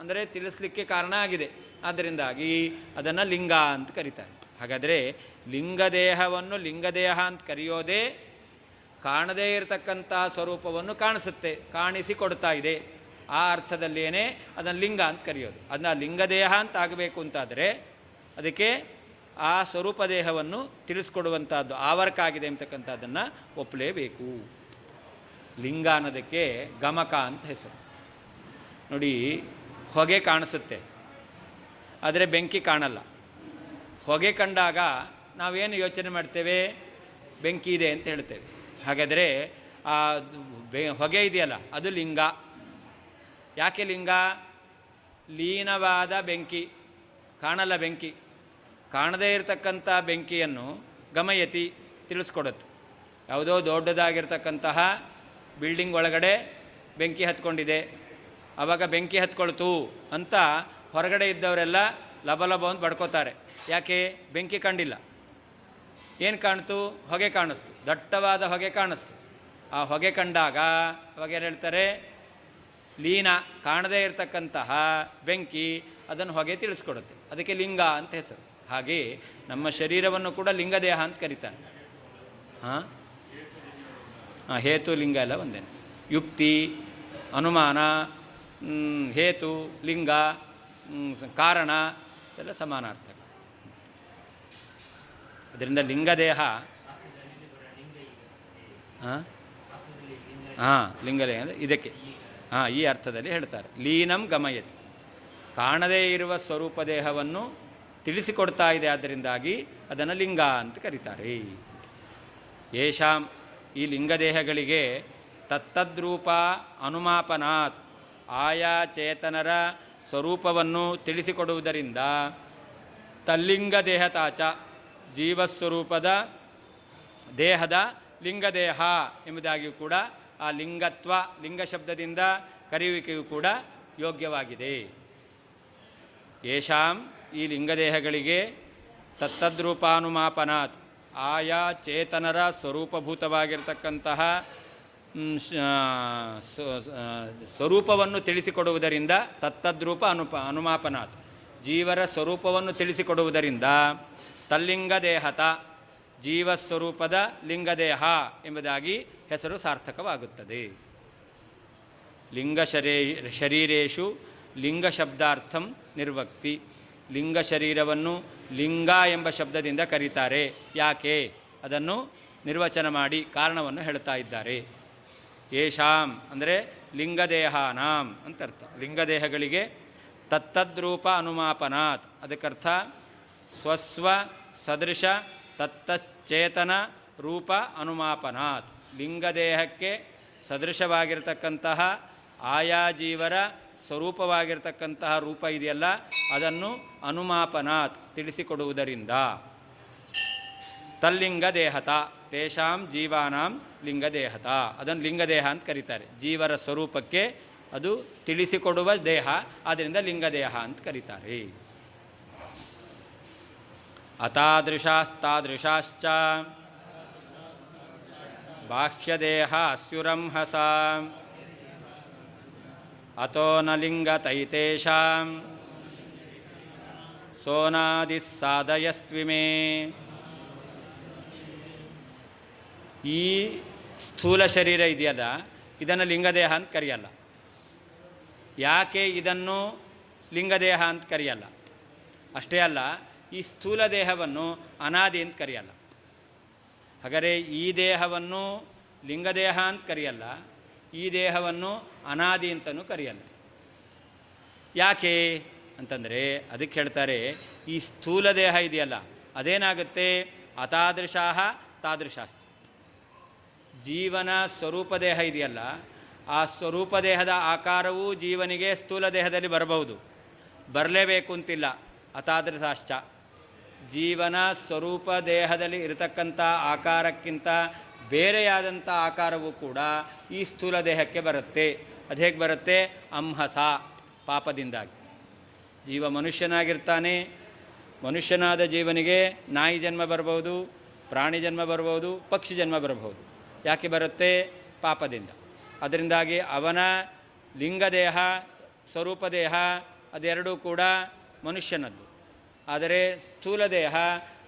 ಅಂದರೆ ತಿಳಿಸ್ಲಿಕ್ಕೆ ಕಾರಣ ಆಗಿದೆ, ಆದ್ದರಿಂದಾಗಿ ಅದನ್ನು ಲಿಂಗ ಅಂತ ಕರೀತಾರೆ. ಹಾಗಾದರೆ ಲಿಂಗದೇಹವನ್ನು ಲಿಂಗದೇಹ ಅಂತ ಕರೆಯೋದೇ ಕಾಣದೇ ಇರತಕ್ಕಂಥ ಸ್ವರೂಪವನ್ನು ಕಾಣಿಸುತ್ತೆ, ಕಾಣಿಸಿಕೊಡ್ತಾ ಇದೆ. ಆ ಅರ್ಥದಲ್ಲೇನೆ ಅದನ್ನು ಲಿಂಗ ಅಂತ ಕರೆಯೋದು. ಅದನ್ನ ಲಿಂಗದೇಹ ಅಂತ ಆಗಬೇಕು ಅಂತಾದರೆ ಅದಕ್ಕೆ ಆ ಸ್ವರೂಪ ದೇಹವನ್ನು ತಿಳಿಸ್ಕೊಡುವಂಥದ್ದು ಆವರ್ಕ ಆಗಿದೆ ಅಂತಕ್ಕಂಥದ್ದನ್ನು ಒಪ್ಪಲೇಬೇಕು. ಲಿಂಗ ಅನ್ನೋದಕ್ಕೆ ಗಮಕ ಅಂತ ಹೆಸರು. ನೋಡಿ, ಹೊಗೆ ಕಾಣಿಸುತ್ತೆ, ಆದರೆ ಬೆಂಕಿ ಕಾಣಲ್ಲ. ಹೊಗೆ ಕಂಡಾಗ ನಾವೇನು ಯೋಚನೆ ಮಾಡ್ತೇವೆ? ಬೆಂಕಿ ಇದೆ ಅಂತ ಹೇಳ್ತೇವೆ. ಹಾಗಾದರೆ ಆ ಹೊಗೆ ಇದೆಯಲ್ಲ ಅದು ಲಿಂಗ. ಯಾಕೆ ಲಿಂಗ? ಲೀನವಾದ ಬೆಂಕಿ, ಕಾಣಲ್ಲ ಬೆಂಕಿ. ಕಾಣದೇ ಇರತಕ್ಕಂಥ ಬೆಂಕಿಯನ್ನು ಗಮಯತಿ ತಿಳಿಸ್ಕೊಡುತ್ತೆ. ಯಾವುದೋ ದೊಡ್ಡದಾಗಿರ್ತಕ್ಕಂತಹ ಬಿಲ್ಡಿಂಗ್ ಒಳಗಡೆ ಬೆಂಕಿ ಹತ್ಕೊಂಡಿದೆ, ಆವಾಗ ಬೆಂಕಿ ಹತ್ಕೊಳ್ತು ಅಂತ ಹೊರಗಡೆ ಇದ್ದವರೆಲ್ಲ ಲಬಲಬ ಅಂತ ಬಡ್ಕೋತಾರೆ. ಯಾಕೆ? ಬೆಂಕಿ ಕಂಡಿಲ್ಲ. ಏನು ಕಾಣ್ತು? ಹೊಗೆ ಕಾಣಿಸ್ತು, ದಟ್ಟವಾದ ಹೊಗೆ ಕಾಣಿಸ್ತು. ಆ ಹೊಗೆ ಕಂಡಾಗ ಅವಾಗ ಏನು ಹೇಳ್ತಾರೆ? ಲೀನ, ಕಾಣದೇ ಇರತಕ್ಕಂತಹ ಬೆಂಕಿ ಅದನ್ನು ಹೊಗೆ ತಿಳಿಸ್ಕೊಡುತ್ತೆ. ಅದಕ್ಕೆ ಲಿಂಗ ಅಂತ ಹೆಸರು. ಹಾಗೆ ನಮ್ಮ ಶರೀರವನ್ನು ಕೂಡ ಲಿಂಗದೇಹ ಅಂತ ಕರೀತಾರೆ. ಹಾಂ, ಹೇತು ಲಿಂಗ ಎಲ್ಲ ಒಂದೇನೆ. ಯುಕ್ತಿ, ಅನುಮಾನ, ಹೇತು, ಲಿಂಗ, ಕಾರಣ ಎಲ್ಲ ಸಮಾನಾರ್ಥಕ. ಅದರಿಂದ ಲಿಂಗದೇಹ ಲಿಂಗದೇಹ ಅಂದರೆ ಇದಕ್ಕೆ ಈ ಅರ್ಥದಲ್ಲಿ ಹೇಳ್ತಾರೆ. ಲೀನಂ ಗಮಯತಿ, ಕಾಣದೇ ಇರುವ ಸ್ವರೂಪ ದೇಹವನ್ನು ತಿಳಿಸಿಕೊಡ್ತಾ ಇದೆ. ಆದ್ದರಿಂದಾಗಿ ಅದನ್ನು ಲಿಂಗ ಅಂತ ಕರೀತಾರೆ. ಯೇಷಾಂ, ಈ ಲಿಂಗದೇಹಗಳಿಗೆ ತತ್ತದ್ರೂಪ ಅನುಮಾಪನಾತ್, ಆಯಾ ಚೇತನರ ಸ್ವರೂಪವನ್ನು ತಿಳಿಸಿಕೊಡುವುದರಿಂದ ತಲ್ಲಿಂಗ ದೇಹತಾಚ, ಜೀವಸ್ವರೂಪದ ದೇಹದ ಲಿಂಗದೇಹ ಎಂಬುದಾಗಿಯೂ ಕೂಡ ಆ ಲಿಂಗತ್ವ, ಲಿಂಗ ಶಬ್ದದಿಂದ ಕರೆಯುವಿಕೆಯೂ ಕೂಡ ಯೋಗ್ಯವಾಗಿದೆ. ಯೇಷಾಂ, ಈ ಲಿಂಗದೇಹಗಳಿಗೆ ತತ್ತದ್ರೂಪಾನುಮಾಪನಾತ್, ಆಯಾ ಚೇತನರ ಸ್ವರೂಪಭೂತವಾಗಿರ್ತಕ್ಕಂತಹ ಸ್ವರೂಪವನ್ನು ತಿಳಿಸಿಕೊಡುವುದರಿಂದ, ತತ್ತದ್ರೂಪ ಅನುಮಾಪನಾತ್, ಜೀವರ ಸ್ವರೂಪವನ್ನು ತಿಳಿಸಿಕೊಡುವುದರಿಂದ ತಲ್ಲಿಂಗ ದೇಹತ, ಜೀವಸ್ವರೂಪದ ಲಿಂಗದೇಹ ಎಂಬುದಾಗಿ ಹೆಸರು ಸಾರ್ಥಕವಾಗುತ್ತದೆ. ಲಿಂಗ ಶರೀರೇಶು ಲಿಂಗ ಶಬ್ದಾರ್ಥಂ ನಿರ್ವಕ್ತಿ, ಲಿಂಗ ಶರೀರವನ್ನು ಲಿಂಗ ಎಂಬ ಶಬ್ದದಿಂದ ಕರೀತಾರೆ. ಯಾಕೆ? ಅದನ್ನು ನಿರ್ವಚನ ಮಾಡಿ ಕಾರಣವನ್ನು ಹೇಳ್ತಾ ಇದ್ದಾರೆ. ಯೇಷಾಂ ಅಂದರೆ ಲಿಂಗದೇಹಾನಾಂ ಅಂತ ಅರ್ಥ. ಲಿಂಗದೇಹಗಳಿಗೆ ತತ್ತದ್ರೂಪ ಅನುಮಾಪನಾತ್, ಅದಕ್ಕರ್ಥ ಸ್ವಸ್ವ ಸದೃಶ ತತ್ತಚೇತನ ರೂಪ ಅನುಮಾಪನಾತ್. ಲಿಂಗದೇಹಕ್ಕೆ ಸದೃಶವಾಗಿರ್ತಕ್ಕಂತಹ ಆಯಾ ಜೀವರ ಸ್ವರೂಪವಾಗಿರ್ತಕ್ಕಂತಹ ರೂಪ ಇದೆಯಲ್ಲ, ಅದನ್ನು ಅನುಮಾಪನಾತ್ ತಿಳಿಸಿಕೊಡುವುದರಿಂದ. ತಲ್ಲಿಂಗ ದೇಹತ, ತೇಷಾಂ ಜೀವಾನಾಂ ಲಿಂಗದೇಹತ, ಅದನ್ನು ಲಿಂಗದೇಹ ಅಂತ ಕರೀತಾರೆ. ಜೀವರ ಸ್ವರೂಪಕ್ಕೆ ಅದು ತಿಳಿಸಿಕೊಡುವ ದೇಹ, ಆದ್ದರಿಂದ ಲಿಂಗದೇಹ ಅಂತ ಕರೀತಾರೆ. ಅತಾದೃಶಾಸ್ತಾದೃಶಾಶ್ಚ ಬಾಹ್ಯದೇಹ ಸ್ಯುರಂಹಸ ಅತೋ ನ ಲಿಂಗತೈತೇಷಾಂ ಸೋನಾದಿಸ್ ಸಾಧಯಸ್ತ್ವಿಮೇ. ಈ ಸ್ಥೂಲ ಶರೀರ ಇದೆಯಲ್ಲ, ಇದನ್ನು ಲಿಂಗದೇಹ ಅಂತ ಕರೆಯಲ್ಲ. ಯಾಕೆ ಇದನ್ನು ಲಿಂಗದೇಹ ಅಂತ ಕರೆಯಲ್ಲ? ಅಷ್ಟೇ ಅಲ್ಲ, ಈ ಸ್ಥೂಲ ದೇಹವನ್ನು ಅನಾದಿ ಅಂತ ಕರೆಯಲ್ಲ. ಹಾಗಾದರೆ ಈ ದೇಹವನ್ನು ಲಿಂಗದೇಹ ಅಂತ ಕರೆಯಲ್ಲ, ಈ ದೇಹವನ್ನು ಅನಾದಿ ಅಂತಲೂ ಕರೆಯಲ್ಲ. ಯಾಕೆ ಅಂತಂದರೆ ಅದಕ್ಕೆ ಹೇಳ್ತಾರೆ, ಈ ಸ್ಥೂಲ ದೇಹ ಇದೆಯಲ್ಲ ಅದೇನಾಗುತ್ತೆ? ಅತಾದೃಶಾಹ ತಾದೃಶಾಶ್ಚ. ಜೀವನ ಸ್ವರೂಪ ದೇಹ ಇದೆಯಲ್ಲ, ಆ ಸ್ವರೂಪ ದೇಹದ ಆಕಾರವೂ ಜೀವನಿಗೆ ಸ್ಥೂಲ ದೇಹದಲ್ಲಿ ಬರಬಹುದು, ಬರಲೇಬೇಕು ಅಂತಿಲ್ಲ. ಅತಾದೃಶಾಶ್ಚ, ಜೀವನ ಸ್ವರೂಪ ದೇಹದಲ್ಲಿ ಇರತಕ್ಕಂಥ ಆಕಾರಕ್ಕಿಂತ ಬೇರೆಯಾದಂಥ ಆಕಾರವೂ ಕೂಡ ಈ ಸ್ಥೂಲ ದೇಹಕ್ಕೆ ಬರುತ್ತೆ. ಅದು ಹೇಗೆ ಬರುತ್ತೆ? ಅಂಹಸ, ಪಾಪದಿಂದಾಗಿ. ಜೀವ ಮನುಷ್ಯನಾಗಿರ್ತಾನೆ, ಮನುಷ್ಯನಾದ ಜೀವನಿಗೆ ನಾಯಿ ಜನ್ಮ ಬರಬಹುದು, ಪ್ರಾಣಿ ಜನ್ಮ ಬರಬಹುದು, ಪಕ್ಷಿ ಜನ್ಮ ಬರಬಹುದು. ಯಾಕೆ ಬರುತ್ತೆ? ಪಾಪದಿಂದ. ಅದರಿಂದಾಗಿ ಅವನ ಲಿಂಗದೇಹ, ಸ್ವರೂಪ ದೇಹ ಅದೆರಡೂ ಕೂಡ ಮನುಷ್ಯನದ್ದು. ಆದರೆ ಸ್ಥೂಲ ದೇಹ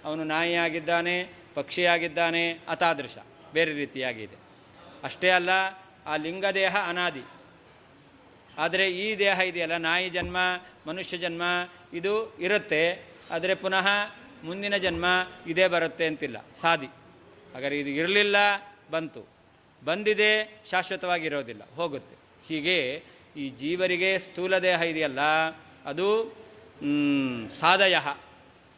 ಅವನು ನಾಯಿಯಾಗಿದ್ದಾನೆ, ಪಕ್ಷಿಯಾಗಿದ್ದಾನೆ, ಅತಾದೃಶ ಬೇರೆ ರೀತಿಯಾಗಿದೆ. ಅಷ್ಟೇ ಅಲ್ಲ, ಆ ಲಿಂಗದೇಹ ಅನಾದಿ. ಆದರೆ ಈ ದೇಹ ಇದೆಯಲ್ಲ, ನಾಯಿ ಜನ್ಮ, ಮನುಷ್ಯ ಜನ್ಮ ಇದು ಇರುತ್ತೆ, ಆದರೆ ಪುನಃ ಮುಂದಿನ ಜನ್ಮ ಇದೇ ಬರುತ್ತೆ ಅಂತಿಲ್ಲ, ಸಾದಿ. ಹಾಗಾದರೆ ಇದು ಇರಲಿಲ್ಲ, ಬಂತು, ಬಂದಿದೆ, ಶಾಶ್ವತವಾಗಿರೋದಿಲ್ಲ, ಹೋಗುತ್ತೆ. ಹೀಗೆ ಈ ಜೀವರಿಗೆ ಸ್ಥೂಲ ದೇಹ ಇದೆಯಲ್ಲ, ಅದು ಸಾದಯ,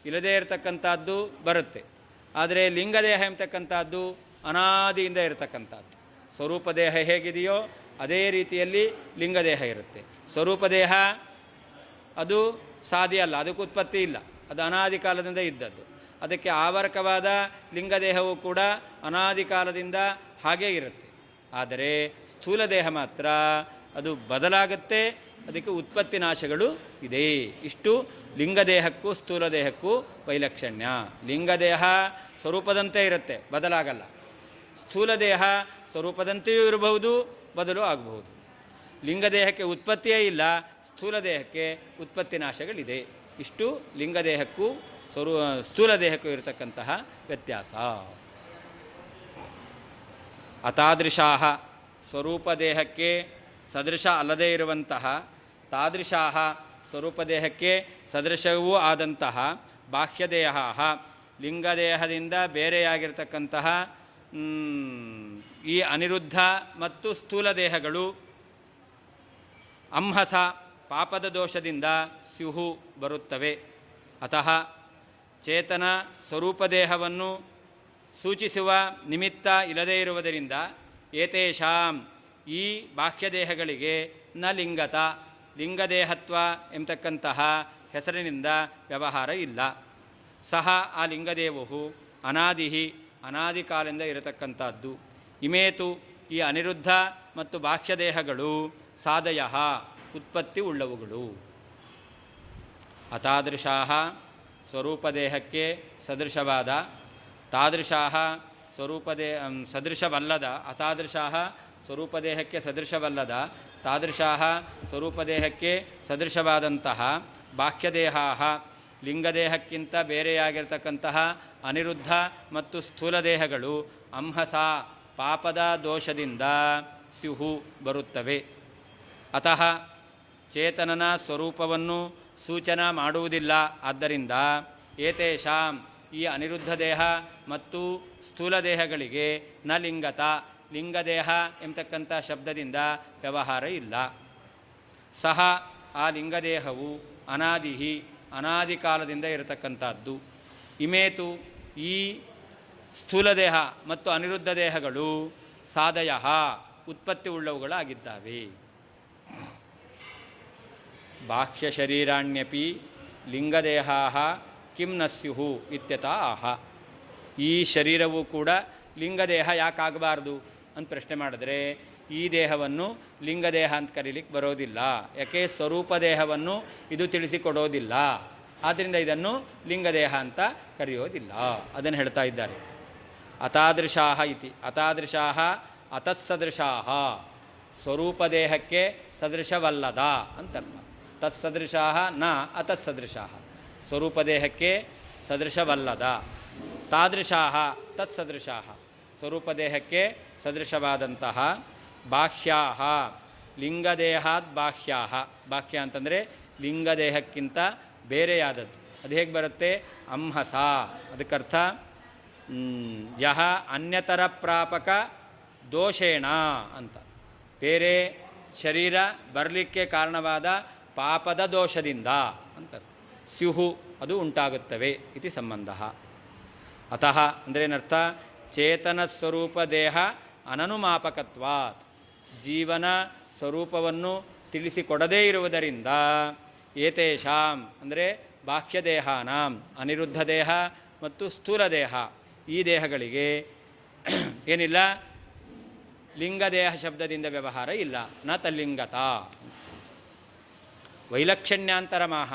ಇಲ್ಲದೇ ಇರತಕ್ಕಂಥದ್ದು ಬರುತ್ತೆ. ಆದರೆ ಲಿಂಗದೇಹ ಎಂಬತಕ್ಕಂಥದ್ದು ಅನಾದಿಯಿಂದ ಇರತಕ್ಕಂಥದ್ದು. ಸ್ವರೂಪ ದೇಹ ಹೇಗಿದೆಯೋ ಅದೇ ರೀತಿಯಲ್ಲಿ ಲಿಂಗದೇಹ ಇರುತ್ತೆ. ಸ್ವರೂಪ ದೇಹ ಅದು ಸಾಧ್ಯ ಅಲ್ಲ, ಅದಕ್ಕೆ ಉತ್ಪತ್ತಿ ಇಲ್ಲ, ಅದು ಅನಾದಿ ಕಾಲದಿಂದ ಇದ್ದದ್ದು. ಅದಕ್ಕೆ ಆವರಕವಾದ ಲಿಂಗದೇಹವು ಕೂಡ ಅನಾದಿ ಕಾಲದಿಂದ ಹಾಗೇ ಇರುತ್ತೆ. ಆದರೆ ಸ್ಥೂಲ ದೇಹ ಮಾತ್ರ ಅದು ಬದಲಾಗುತ್ತೆ, ಅದಕ್ಕೆ ಉತ್ಪತ್ತಿ ನಾಶಗಳು ಇದೆ. ಇಷ್ಟು ಲಿಂಗದೇಹಕ್ಕೂ ಸ್ಥೂಲ ದೇಹಕ್ಕೂ ವೈಲಕ್ಷಣ್ಯ. ಲಿಂಗದೇಹ ಸ್ವರೂಪದಂತೆ ಇರುತ್ತೆ, ಬದಲಾಗಲ್ಲ. ಸ್ಥೂಲ ದೇಹ ಸ್ವರೂಪದಂತೆಯೂ ಇರಬಹುದು, ಬದಲು ಆಗಬಹುದು. ಲಿಂಗದೇಹಕ್ಕೆ ಉತ್ಪತ್ತಿಯೇ ಇಲ್ಲ, ಸ್ಥೂಲ ದೇಹಕ್ಕೆ ಉತ್ಪತ್ತಿ ನಾಶಗಳಿದೆ. ಇಷ್ಟು ಲಿಂಗದೇಹಕ್ಕೂ ಸ್ಥೂಲ ದೇಹಕ್ಕೂ ಇರತಕ್ಕಂತಹ ವ್ಯತ್ಯಾಸ. ಅತಾದೃಶಾಹ, ಸ್ವರೂಪ ದೇಹಕ್ಕೆ ಸದೃಶ ಅಲ್ಲದೇ ಇರುವಂತಹ, ತಾದೃಶಾಹ, ಸ್ವರೂಪ ದೇಹಕ್ಕೆ ಸದೃಶವೂ ಆದಂತಹ, ಬಾಹ್ಯದೇಹ, ಲಿಂಗದೇಹದಿಂದ ಬೇರೆಯಾಗಿರ್ತಕ್ಕಂತಹ ಈ ಅನಿರುದ್ಧ ಮತ್ತು ಸ್ಥೂಲ ದೇಹಗಳು ಅಂಹಸ, ಪಾಪದ ದೋಷದಿಂದ ಸ್ಯುಹು, ಬರುತ್ತವೆ. ಅತಃ ಚೇತನ ಸ್ವರೂಪ ದೇಹವನ್ನು ಸೂಚಿಸುವ ನಿಮಿತ್ತ ಇಲ್ಲದೇ ಇರುವುದರಿಂದ ಏತೇಷಾಂ, ಈ ಬಾಹ್ಯದೇಹಗಳಿಗೆ ನ ಲಿಂಗತ, ಲಿಂಗದೇಹತ್ವ ಎಂಬತಕ್ಕಂತಹ ಹೆಸರಿನಿಂದ ವ್ಯವಹಾರ ಇಲ್ಲ. ಸಹ ಆ ಲಿಂಗದೇವವು ಅನಾದಿಹಿ, ಅನಾದಿ ಕಾಲದಿಂದ ಇರತಕ್ಕಂಥದ್ದು. ಇಮೇತು, ಈ ಅನಿರುದ್ಧ ಮತ್ತು ಬಾಹ್ಯದೇಹಗಳು ಸಾದಯ, ಉತ್ಪತ್ತಿ ಉಳ್ಳವುಗಳು. ಅತಾದೃಶಾಹ, ಸ್ವರೂಪದೇಹಕ್ಕೆ ಸದೃಶವಾದ, ತಾದೃಶಾಹ, ಸದೃಶವಲ್ಲದ, ಅತಾದೃಶಾಹ, ಸ್ವರೂಪದೇಹಕ್ಕೆ ಸದೃಶವಲ್ಲದ, ತಾದೃಶಾಹ, ಸ್ವರೂಪದೇಹಕ್ಕೆ ಸದೃಶವಾದಂತಹ ಬಾಹ್ಯದೇಹಾ, ಲಿಂಗದೇಹಕ್ಕಿಂತ ಬೇರೆಯಾಗಿರ್ತಕ್ಕಂತಹ ಅನಿರುದ್ಧ ಮತ್ತು ಸ್ಥೂಲದೇಹಗಳು ಅಂಹಸ, ಪಾಪದ ದೋಷದಿಂದ ಸ್ಯುಹು, ಬರುತ್ತವೆ. ಅತಃ ಚೇತನನ ಸ್ವರೂಪವನ್ನು ಸೂಚನ ಮಾಡುವುದಿಲ್ಲ. ಆದ್ದರಿಂದ ಏತೇಷಾಂ, ಈ ಅನಿರುದ್ಧ ದೇಹ ಮತ್ತು ಸ್ಥೂಲ ದೇಹಗಳಿಗೆ ನ ಲಿಂಗತ, ಲಿಂಗದೇಹ ಎಂಬತಕ್ಕಂಥ ಶಬ್ದದಿಂದ ವ್ಯವಹಾರ ಇಲ್ಲ. ಸಹ ಆ ಲಿಂಗದೇಹವು ಅನಾದಿಹಿ, ಅನಾದಿ ಕಾಲದಿಂದ ಇರತಕ್ಕಂಥದ್ದು. ಇಮೇತು, ಈ ಸ್ಥೂಲ ದೇಹ ಮತ್ತು ಅನಿರುದ್ಧ ದೇಹಗಳು ಸಾದಯ, ಉತ್ಪತ್ತಿ ಉಳ್ಳವುಗಳಾಗಿದ್ದಾವೆ. ಬಾಹ್ಯ ಶರೀರಾಣ್ಯಪಿ ಲಿಂಗದೇಹಾ ಕಿಂ ನ ಸ್ಯುಹು ಇತ್ಯತಃ ಆಹ. ಈ ಶರೀರವೂ ಕೂಡ ಲಿಂಗದೇಹ ಯಾಕಾಗಬಾರ್ದು ಅಂತ ಪ್ರಶ್ನೆ ಮಾಡಿದ್ರೆ, ಈ ದೇಹವನ್ನು ಲಿಂಗದೇಹ ಅಂತ ಕರೀಲಿಕ್ಕೆ ಬರೋದಿಲ್ಲ. ಯಾಕೆ? ಸ್ವರೂಪ ದೇಹವನ್ನು ಇದು ತಿಳಿಸಿಕೊಡೋದಿಲ್ಲ. ಆದ್ದರಿಂದ ಇದನ್ನು ಲಿಂಗದೇಹ ಅಂತ ಕರೆಯೋದಿಲ್ಲ. ಅದನ್ನು ಹೇಳ್ತಾ ಇದ್ದಾರೆ. ಅತಾದೃಶಾಹ ಇತಿ, ಅತಾದೃಶಾಹ ಅತತ್ಸದೃಶಾಹ, ಸ್ವರೂಪದೇಹಕ್ಕೆ ಸದೃಶವಲ್ಲದ ಅಂತರ್ಥ. ತತ್ಸದೃಶಾಹ ನ ಅತತ್ಸದೃಶಾಹ, ಸ್ವರೂಪದೇಹಕ್ಕೆ ಸದೃಶವಲ್ಲದ. ತಾದೃಶಾಹ ತತ್ಸದೃಶಾಹ, ಸ್ವರೂಪದೇಹಕ್ಕೆ ಸದೃಶವಾದಂತಹ. ಬಾಹ್ಯಾಹ, ಲಿಂಗದೇಹಾತ್ ಬಾಹ್ಯಾಹ, ಬಾಹ್ಯ ಅಂತಂದರೆ ಲಿಂಗದೇಹಕ್ಕಿಂತ ಬೇರೆಯಾದದ್ದು. ಅದು ಹೇಗೆ ಬರುತ್ತೆ? ಅಂಹಸ, ಅದಕ್ಕರ್ಥ ಯಹ ಅನ್ಯತರ ಪ್ರಾಪಕ ದೋಷೇಣ ಅಂತ. ಬೇರೆ ಶರೀರ ಬರಲಿಕ್ಕೆ ಕಾರಣವಾದ ಪಾಪದ ದೋಷದಿಂದ ಅಂತರ್ಥ. ಸ್ಯುಹು, ಅದು ಉಂಟಾಗುತ್ತವೆ ಇತಿ ಸಂಬಂಧ. ಅತಃ ಅಂದ್ರೇನರ್ಥ? ಚೇತನ ಸ್ವರೂಪ ದೇಹ ಅನನುಮಾಪಕತ್ವಾತ್, ಜೀವನ ಸ್ವರೂಪವನ್ನು ತಿಳಿಸಿಕೊಡದೇ ಇರುವುದರಿಂದ ಏತೇಷಾಂ ಅಂದರೆ ಬಾಹ್ಯದೇಹಾನಾಂ, ಅನಿರುದ್ಧ ದೇಹ ಮತ್ತು ಸ್ಥೂಲ ದೇಹ, ಈ ದೇಹಗಳಿಗೆ ಏನಿಲ್ಲ, ಲಿಂಗದೇಹ ಶಬ್ದದಿಂದ ವ್ಯವಹಾರ ಇಲ್ಲ. ನ ತಲ್ಲಿಂಗತ. ವೈಲಕ್ಷಣ್ಯಾಂತರಮಾಹ,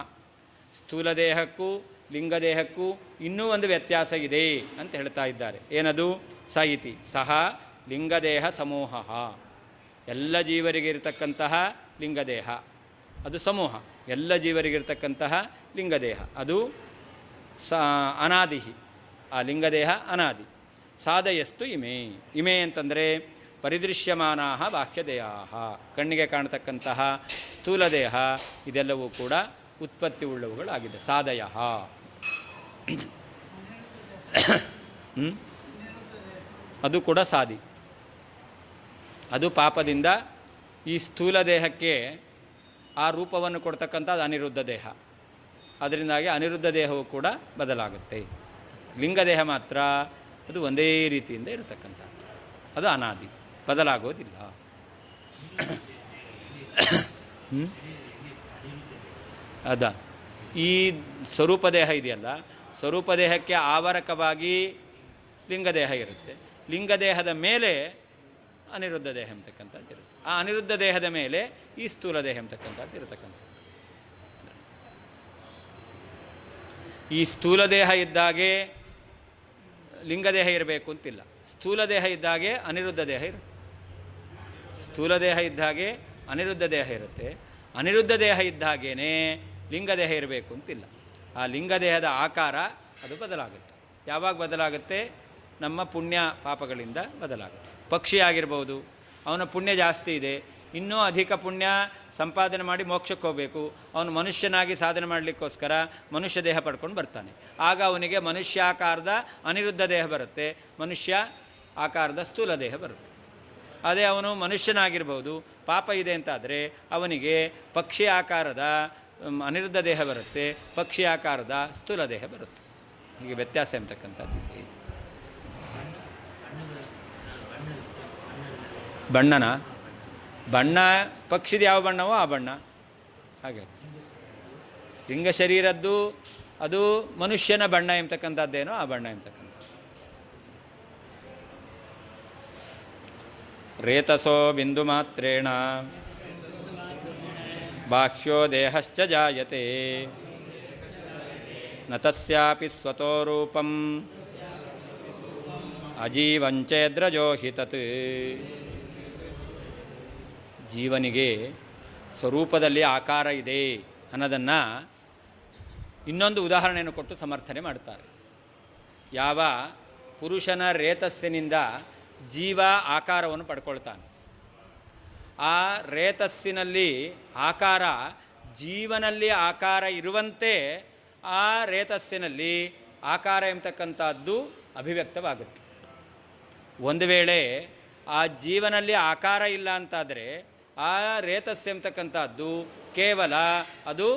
ಸ್ಥೂಲ ದೇಹಕ್ಕೂ ಲಿಂಗದೇಹಕ್ಕೂ ಇನ್ನೂ ಒಂದು ವ್ಯತ್ಯಾಸ ಇದೆ ಅಂತ ಹೇಳ್ತಾ ಇದ್ದಾರೆ. ಏನದು? ಸ ಇತಿ, ಸಹ ಲಿಂಗದೇಹ ಸಮೂಹ. ಎಲ್ಲ ಜೀವರಿಗಿರ್ತಕ್ಕಂತಹ ಲಿಂಗದೇಹ ಅದು ಸಮೂಹ, ಎಲ್ಲ ಜೀವರಿಗಿರ್ತಕ್ಕಂತಹ ಲಿಂಗದೇಹ ಅದು ಅನಾದಿ. ಆ ಲಿಂಗದೇಹ ಅನಾದಿ. ಸಾದಯಸ್ತು ಇಮೆ, ಇಮೆ ಅಂತಂದರೆ ಪರಿದೃಶ್ಯಮಾನಾ ಬಾಹ್ಯದೇಹ, ಕಣ್ಣಿಗೆ ಕಾಣತಕ್ಕಂತಹ ಸ್ಥೂಲ ದೇಹ ಇದೆಲ್ಲವೂ ಕೂಡ ಉತ್ಪತ್ತಿ ಉಳ್ಳವುಗಳಾಗಿದೆ. ಸಾದಯ ಅದು ಕೂಡ ಸಾದಿ, ಅದು ಪಾಪದಿಂದ ಈ ಸ್ಥೂಲ ದೇಹಕ್ಕೆ ಆ ರೂಪವನ್ನು ಕೊಡ್ತಕ್ಕಂಥದ್ದು ಅನಿರುದ್ಧ ದೇಹ. ಅದರಿಂದಾಗಿ ಅನಿರುದ್ಧ ದೇಹವು ಕೂಡ ಬದಲಾಗುತ್ತೆ. ಲಿಂಗದೇಹ ಮಾತ್ರ ಅದು ಒಂದೇ ರೀತಿಯಿಂದ ಇರತಕ್ಕಂಥದ್ದು, ಅದು ಅನಾದಿ, ಬದಲಾಗೋದಿಲ್ಲ. ಅದ ಈ ಸ್ವರೂಪ ದೇಹ ಇದೆಯಲ್ಲ, ಸ್ವರೂಪ ದೇಹಕ್ಕೆ ಆವರಕವಾಗಿ ಲಿಂಗದೇಹ ಇರುತ್ತೆ. ಲಿಂಗದೇಹದ ಮೇಲೆ ಅನಿರುದ್ಧ ದೇಹ ಎಂಬತಕ್ಕಂಥದ್ದು ಇರುತ್ತೆ. ಆ ಅನಿರುದ್ಧ ದೇಹದ ಮೇಲೆ ಈ ಸ್ಥೂಲ ದೇಹ ಎಂಬತಕ್ಕಂಥದ್ದು ಇರತಕ್ಕಂಥದ್ದು. ಈ ಸ್ಥೂಲ ದೇಹ ಇದ್ದಾಗೆ ಲಿಂಗದೇಹ ಇರಬೇಕು ಅಂತಿಲ್ಲ. ಸ್ಥೂಲ ದೇಹ ಇದ್ದಾಗೆ ಅನಿರುದ್ಧ ದೇಹ ಇರುತ್ತೆ. ಸ್ಥೂಲ ದೇಹ ಇದ್ದಾಗೆ ಅನಿರುದ್ಧ ದೇಹ ಇರುತ್ತೆ. ಅನಿರುದ್ಧ ದೇಹ ಇದ್ದಾಗೇನೆ ಲಿಂಗದೇಹ ಇರಬೇಕು ಅಂತಿಲ್ಲ. ಆ ಲಿಂಗದೇಹದ ಆಕಾರ ಅದು ಬದಲಾಗುತ್ತೆ. ಯಾವಾಗ ಬದಲಾಗುತ್ತೆ? ನಮ್ಮ ಪುಣ್ಯ ಪಾಪಗಳಿಂದ ಬದಲಾಗುತ್ತೆ. ಪಕ್ಷಿ ಆಗಿರ್ಬೋದು, ಅವನ ಪುಣ್ಯ ಜಾಸ್ತಿ ಇದೆ, ಇನ್ನೂ ಅಧಿಕ ಪುಣ್ಯ ಸಂಪಾದನೆ ಮಾಡಿ ಮೋಕ್ಷಕ್ಕೆ ಹೋಗಬೇಕು, ಅವನು ಮನುಷ್ಯನಾಗಿ ಸಾಧನೆ ಮಾಡಲಿಕ್ಕೋಸ್ಕರ ಮನುಷ್ಯ ದೇಹ ಪಡ್ಕೊಂಡು ಬರ್ತಾನೆ. ಆಗ ಅವನಿಗೆ ಮನುಷ್ಯಾಕಾರದ ಅನಿರುದ್ಧ ದೇಹ ಬರುತ್ತೆ, ಮನುಷ್ಯ ಆಕಾರದ ಸ್ಥೂಲ ದೇಹ ಬರುತ್ತೆ. ಅದೇ ಅವನು ಮನುಷ್ಯನಾಗಿರ್ಬೋದು, ಪಾಪ ಇದೆ ಅಂತಾದರೆ ಅವನಿಗೆ ಪಕ್ಷಿ ಆಕಾರದ ಅನಿರುದ್ಧ ದೇಹ ಬರುತ್ತೆ, ಪಕ್ಷಿ ಆಕಾರದ ಸ್ಥೂಲ ದೇಹ ಬರುತ್ತೆ. ಹೀಗೆ ವ್ಯತ್ಯಾಸ ಎಂಬತಕ್ಕಂಥದ್ದು. ಬಣ್ಣನ ಬಣ್ಣ ಪಕ್ಷಿದು ಯಾವ ಬಣ್ಣವೋ ಆ ಬಣ್ಣ. ಹಾಗೆ ಲಿಂಗ ಶರೀರದ್ದು ಅದು ಮನುಷ್ಯನ ಬಣ್ಣ ಎಂಬತಕ್ಕಂಥದ್ದೇನೋ ಆ ಬಣ್ಣ ಎಂಬತಕ್ಕಂಥದ್ದು. ರೇತಸೋ ಬಿಂದು ಮಾತ್ರೇಣ ಬಾಹ್ಯೋ ದೇಹಶ್ಚ ಜಾಯತೆ ನ ತಸ್ಯಾಪಿ ಸ್ವತೋ ರೂಪಂ ಅಜೀವಂಚೇದ್ರಜೋ ಹಿ ತತ್. ಜೀವನಿಗೆ ಸ್ವರೂಪದಲ್ಲಿ ಆಕಾರ ಇದೆ ಅನ್ನೋದನ್ನು ಇನ್ನೊಂದು ಉದಾಹರಣೆಯನ್ನು ಕೊಟ್ಟು ಸಮರ್ಥನೆ ಮಾಡ್ತಾರೆ. ಯಾವ ಪುರುಷನ ರೇತಸ್ಸಿನಿಂದ ಜೀವ ಆಕಾರವನ್ನು ಪಡ್ಕೊಳ್ತಾನೆ, ಆ ರೇತಸ್ಸಿನಲ್ಲಿ ಆಕಾರ ಜೀವನಲ್ಲಿ ಆಕಾರ ಇರುವಂತೆ ಆ ರೇತಸ್ಸಿನಲ್ಲಿ ಆಕಾರ ಎಂಬತಕ್ಕಂಥದ್ದು ಅಭಿವ್ಯಕ್ತವಾಗುತ್ತೆ. ಒಂದು ವೇಳೆ ಆ ಜೀವನಲ್ಲಿ ಆಕಾರ ಇಲ್ಲ ಅಂತಾದರೆ ಆ ರೇತಸ್ಸು ಎಂಬತಕ್ಕಂಥದ್ದು ಕೇವಲ ಅದು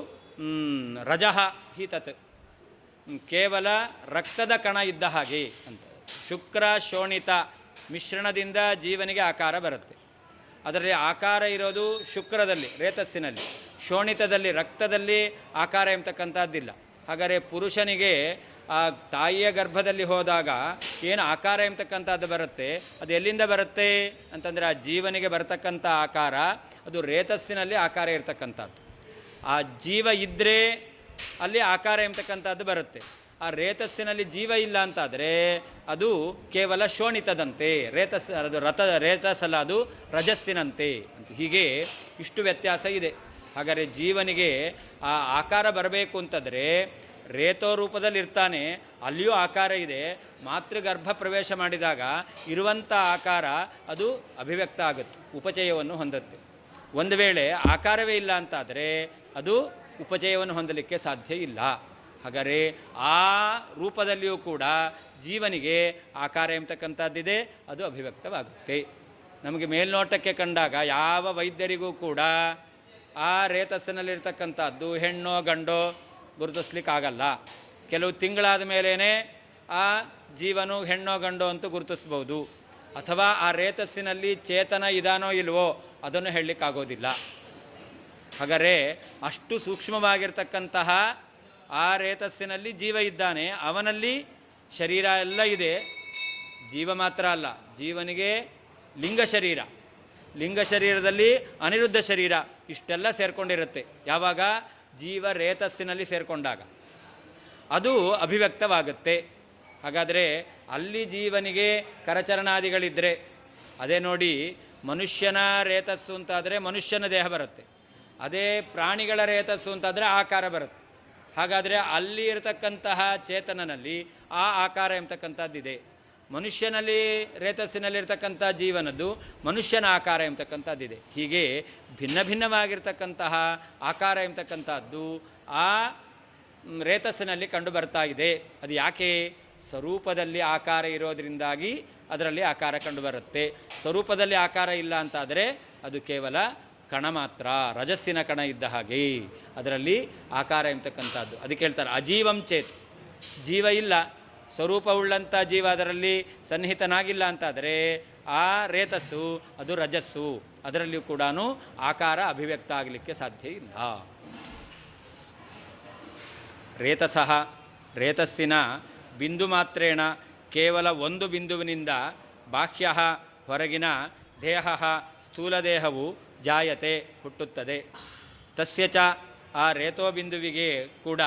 ರಜಃ ಹಿ ತತ್, ಕೇವಲ ರಕ್ತದ ಕಣ ಇದ್ದ ಹಾಗೆ ಅಂತ. ಶುಕ್ರ ಶೋಣಿತ ಮಿಶ್ರಣದಿಂದ ಜೀವನಿಗೆ ಆಕಾರ ಬರುತ್ತೆ. ಅದರಲ್ಲಿ ಆಕಾರ ಇರೋದು ಶುಕ್ರದಲ್ಲಿ ರೇತಸ್ಸಿನಲ್ಲಿ, ಶೋಣಿತದಲ್ಲಿ ರಕ್ತದಲ್ಲಿ ಆಕಾರ ಎಂಬತಕ್ಕಂಥದ್ದಿಲ್ಲ. ಹಾಗಾದರೆ ಪುರುಷನಿಗೆ ಆ ತಾಯಿಯ ಗರ್ಭದಲ್ಲಿ ಹೋದಾಗ ಏನು ಆಕಾರ ಎಂಬತಕ್ಕಂಥದ್ದು ಬರುತ್ತೆ, ಅದು ಎಲ್ಲಿಂದ ಬರುತ್ತೆ ಅಂತಂದರೆ ಆ ಜೀವನಿಗೆ ಬರತಕ್ಕಂಥ ಆಕಾರ ಅದು ರೇತಸ್ಸಿನಲ್ಲಿ ಆಕಾರ ಇರತಕ್ಕಂಥದ್ದು. ಆ ಜೀವ ಇದ್ದರೆ ಅಲ್ಲಿ ಆಕಾರ ಎಂಬತಕ್ಕಂಥದ್ದು ಬರುತ್ತೆ. ಆ ರೇತಸ್ಸಿನಲ್ಲಿ ಜೀವ ಇಲ್ಲ ಅಂತಾದರೆ ಅದು ಕೇವಲ ಶೋಣಿತದಂತೆ, ಅದು ರೇತಸ್ಸಲ್ಲ, ಅದು ರಜಸ್ಸಿನಂತೆ ಅಂತ. ಹೀಗೆ ಇಷ್ಟು ವ್ಯತ್ಯಾಸ ಇದೆ. ಹಾಗಾದರೆ ಜೀವನಿಗೆ ಆ ಆಕಾರ ಬರಬೇಕು ಅಂತಂದರೆ ರೇತೋ ರೂಪದಲ್ಲಿ ಇರ್ತಾನೆ, ಅಲ್ಲಿಯೂ ಆಕಾರ ಇದೆ. ಮಾತೃಗರ್ಭ ಪ್ರವೇಶ ಮಾಡಿದಾಗ ಇರುವಂಥ ಆಕಾರ ಅದು ಅಭಿವ್ಯಕ್ತ ಆಗುತ್ತೆ, ಉಪಚಯವನ್ನು ಹೊಂದುತ್ತೆ. ಒಂದು ವೇಳೆ ಆಕಾರವೇ ಇಲ್ಲ ಅಂತಾದರೆ ಅದು ಉಪಚಯವನ್ನು ಹೊಂದಲಿಕ್ಕೆ ಸಾಧ್ಯ ಇಲ್ಲ. ಹಾಗಾದರೆ ಆ ರೂಪದಲ್ಲಿಯೂ ಕೂಡ ಜೀವನಿಗೆ ಆಕಾರ ಎಂಬತಕ್ಕಂಥದ್ದಿದೆ, ಅದು ಅಭಿವ್ಯಕ್ತವಾಗುತ್ತೆ. ನಮಗೆ ಮೇಲ್ನೋಟಕ್ಕೆ ಕಂಡಾಗ ಯಾವ ವೈದ್ಯರಿಗೂ ಕೂಡ ಆ ರೇತಸ್ಸಿನಲ್ಲಿರ್ತಕ್ಕಂಥದ್ದು ಹೆಣ್ಣೋ ಗಂಡೋ ಗುರುತಿಸ್ಲಿಕ್ಕಾಗಲ್ಲ. ಕೆಲವು ತಿಂಗಳಾದ ಮೇಲೇ ಆ ಜೀವನು ಹೆಣ್ಣೋ ಗಂಡೋ ಅಂತೂ ಗುರುತಿಸ್ಬೋದು, ಅಥವಾ ಆ ರೇತಸ್ಸಿನಲ್ಲಿ ಚೇತನ ಇದಾನೋ ಇಲ್ವೋ ಅದನ್ನು ಹೇಳಲಿಕ್ಕಾಗೋದಿಲ್ಲ. ಹಾಗಾದರೆ ಅಷ್ಟು ಸೂಕ್ಷ್ಮವಾಗಿರ್ತಕ್ಕಂತಹ ಆ ರೇತಸ್ಸಿನಲ್ಲಿ ಜೀವ ಇದ್ದಾನೆ, ಅವನಲ್ಲಿ ಶರೀರ ಎಲ್ಲ ಇದೆ. ಜೀವ ಮಾತ್ರ ಅಲ್ಲ, ಜೀವನಿಗೆ ಲಿಂಗ ಶರೀರ, ಲಿಂಗ ಶರೀರದಲ್ಲಿ ಅನಿರುದ್ಧ ಶರೀರ, ಇಷ್ಟೆಲ್ಲ ಸೇರಿಕೊಂಡಿರುತ್ತೆ. ಯಾವಾಗ? ಜೀವ ರೇತಸ್ಸಿನಲ್ಲಿ ಸೇರಿಕೊಂಡಾಗ ಅದು ಅಭಿವ್ಯಕ್ತವಾಗುತ್ತೆ. ಹಾಗಾದರೆ ಅಲ್ಲಿ ಜೀವನಿಗೆ ಕರಚರಣಾದಿಗಳಿದ್ದರೆ, ಅದೇ ನೋಡಿ ಮನುಷ್ಯನ ರೇತಸ್ಸು ಅಂತಾದರೆ ಮನುಷ್ಯನ ದೇಹ ಬರುತ್ತೆ, ಅದೇ ಪ್ರಾಣಿಗಳ ರೇತಸ್ಸು ಅಂತಾದರೆ ಆಕಾರ ಬರುತ್ತೆ. ಹಾಗಾದರೆ ಅಲ್ಲಿ ಇರತಕ್ಕಂತಹ ಚೇತನನಲ್ಲಿ ಆ ಆಕಾರ ಎಂಬತಕ್ಕಂಥದ್ದಿದೆ. ಮನುಷ್ಯನಲ್ಲಿ ರೇತಸ್ಸಿನಲ್ಲಿರ್ತಕ್ಕಂಥ ಜೀವನದ್ದು ಮನುಷ್ಯನ ಆಕಾರ ಎಂಬತಕ್ಕಂಥದ್ದಿದೆ. ಹೀಗೆ ಭಿನ್ನ ಭಿನ್ನವಾಗಿರ್ತಕ್ಕಂತಹ ಆಕಾರ ಎಂಬತಕ್ಕಂಥದ್ದು ಆ ರೇತಸ್ಸಿನಲ್ಲಿ ಕಂಡು ಬರ್ತಾ ಇದೆ. ಅದು ಯಾಕೆ? ಸ್ವರೂಪದಲ್ಲಿ ಆಕಾರ ಇರೋದರಿಂದಾಗಿ ಅದರಲ್ಲಿ ಆಕಾರ ಕಂಡುಬರುತ್ತೆ. ಸ್ವರೂಪದಲ್ಲಿ ಆಕಾರ ಇಲ್ಲ ಅಂತಾದರೆ ಅದು ಕೇವಲ ಕಣ ಮಾತ್ರ, ರಜಸ್ಸಿನ ಕಣ ಇದ್ದ ಹಾಗೆ ಅದರಲ್ಲಿ ಆಕಾರ ಎಂಬತಕ್ಕಂಥದ್ದು. ಅದಕ್ಕೆ ಹೇಳ್ತಾರೆ ಅಜೀವಂ ಚೇತ್, ಜೀವ ಇಲ್ಲ, ಸ್ವರೂಪವುಳ್ಳಂಥ ಜೀವ ಅದರಲ್ಲಿ ಸನ್ನಿಹಿತನಾಗಿಲ್ಲ ಅಂತಾದರೆ ಆ ರೇತಸ್ಸು ಅದು ರಜಸ್ಸು, ಅದರಲ್ಲಿಯೂ ಕೂಡ ಆಕಾರ ಅಭಿವ್ಯಕ್ತ ಆಗಲಿಕ್ಕೆ ಸಾಧ್ಯ ಇಲ್ಲ. ರೇತಸಃ, ರೇತಸ್ಸಿನ ಬಿಂದು ಮಾತ್ರೇಣ ಕೇವಲ ಒಂದು ಬಿಂದುವಿನಿಂದ ಬಾಹ್ಯ ಹೊರಗಿನ ದೇಹ ಸ್ಥೂಲದೇಹವು ಜಾಯತೆ ಹುಟ್ಟುತ್ತದೆ. ತಸ್ಯ ಚ ಆ ರೇತೋ ಬಿಂದುವಿಗೆ ಕೂಡ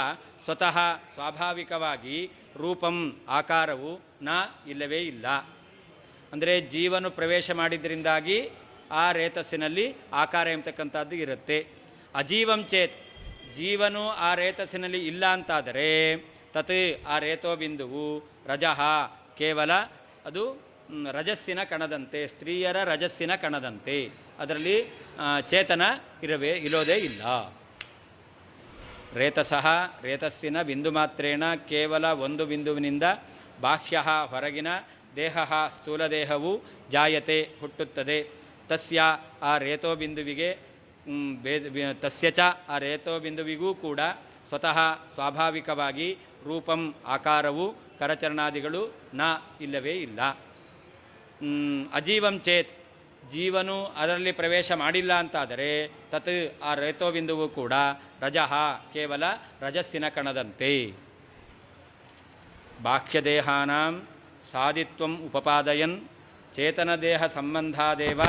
ಸ್ವತಃ ಸ್ವಾಭಾವಿಕವಾಗಿ ರೂಪಂ ಆಕಾರವು ನ ಇಲ್ಲವೇ ಇಲ್ಲ. ಅಂದರೆ ಜೀವನು ಪ್ರವೇಶ ಮಾಡಿದ್ರಿಂದಾಗಿ ಆ ರೇತಸ್ಸಿನಲ್ಲಿ ಆಕಾರ ಎಂಬತಕ್ಕಂಥದ್ದು ಇರುತ್ತೆ. ಅಜೀವಂ ಚೇತ್, ಜೀವನು ಆ ರೇತಸ್ಸಿನಲ್ಲಿ ಇಲ್ಲ ಅಂತಾದರೆ ತತ್ ಆ ರೇತೋ ಬಿಂದುವು ರಜಃ ಕೇವಲ ಅದು ರಜಸ್ಸಿನ ಕಣದಂತೆ, ಸ್ತ್ರೀಯರ ರಜಸ್ಸಿನ ಕಣದಂತೆ, ಅದರಲ್ಲಿ ಚೇತನ ಇರೋದೇ ಇಲ್ಲ. ರೇತಸಃ, ರೇತಸ್ಸಿನ ಬಿಂದು ಮಾತ್ರೇಣ ಕೇವಲ ಒಂದು ಬಿಂದುವಿನಿಂದ ಬಾಹ್ಯ ಹೊರಗಿನ ದೇಹ ಸ್ಥೂಲದೇಹವು ಜಾಯತೆ ಹುಟ್ಟುತ್ತದೆ. ತಸ್ಯ ಆ ರೇತೋ ಬಿಂದುವಿಗೆ ತಸ್ಯ ಚ ಆ ರೇತೋ ಬಿಂದುವಿಗೂ ಕೂಡ ಸ್ವತಃ ಸ್ವಾಭಾವಿಕವಾಗಿ ರೂಪಂ ಆಕಾರವು ಕರಚರಣಾದಿಗಳು ನ ಇಲ್ಲವೇ ಇಲ್ಲ. ಅಜೀವಂ ಚೇತ್, ಜೀವನು ಅದರಲ್ಲಿ ಪ್ರವೇಶ ಮಾಡಿಲ್ಲ ಅಂತಾದರೆ ತತ್ ಆ ರೇತೋ ಬಿಂದುವು ಕೂಡ ರಜಃ ಕೇವಲ ರಜಸ್ಸಿನ ಕಣದಂತೆ. ಬಾಹ್ಯದೇಹಾನಾಂ ಸಾಧಿತ್ವಂ ಉಪಪಾದಯನ್ ಚೇತನದೇಹ ಸಂಬಂಧಾದೇವ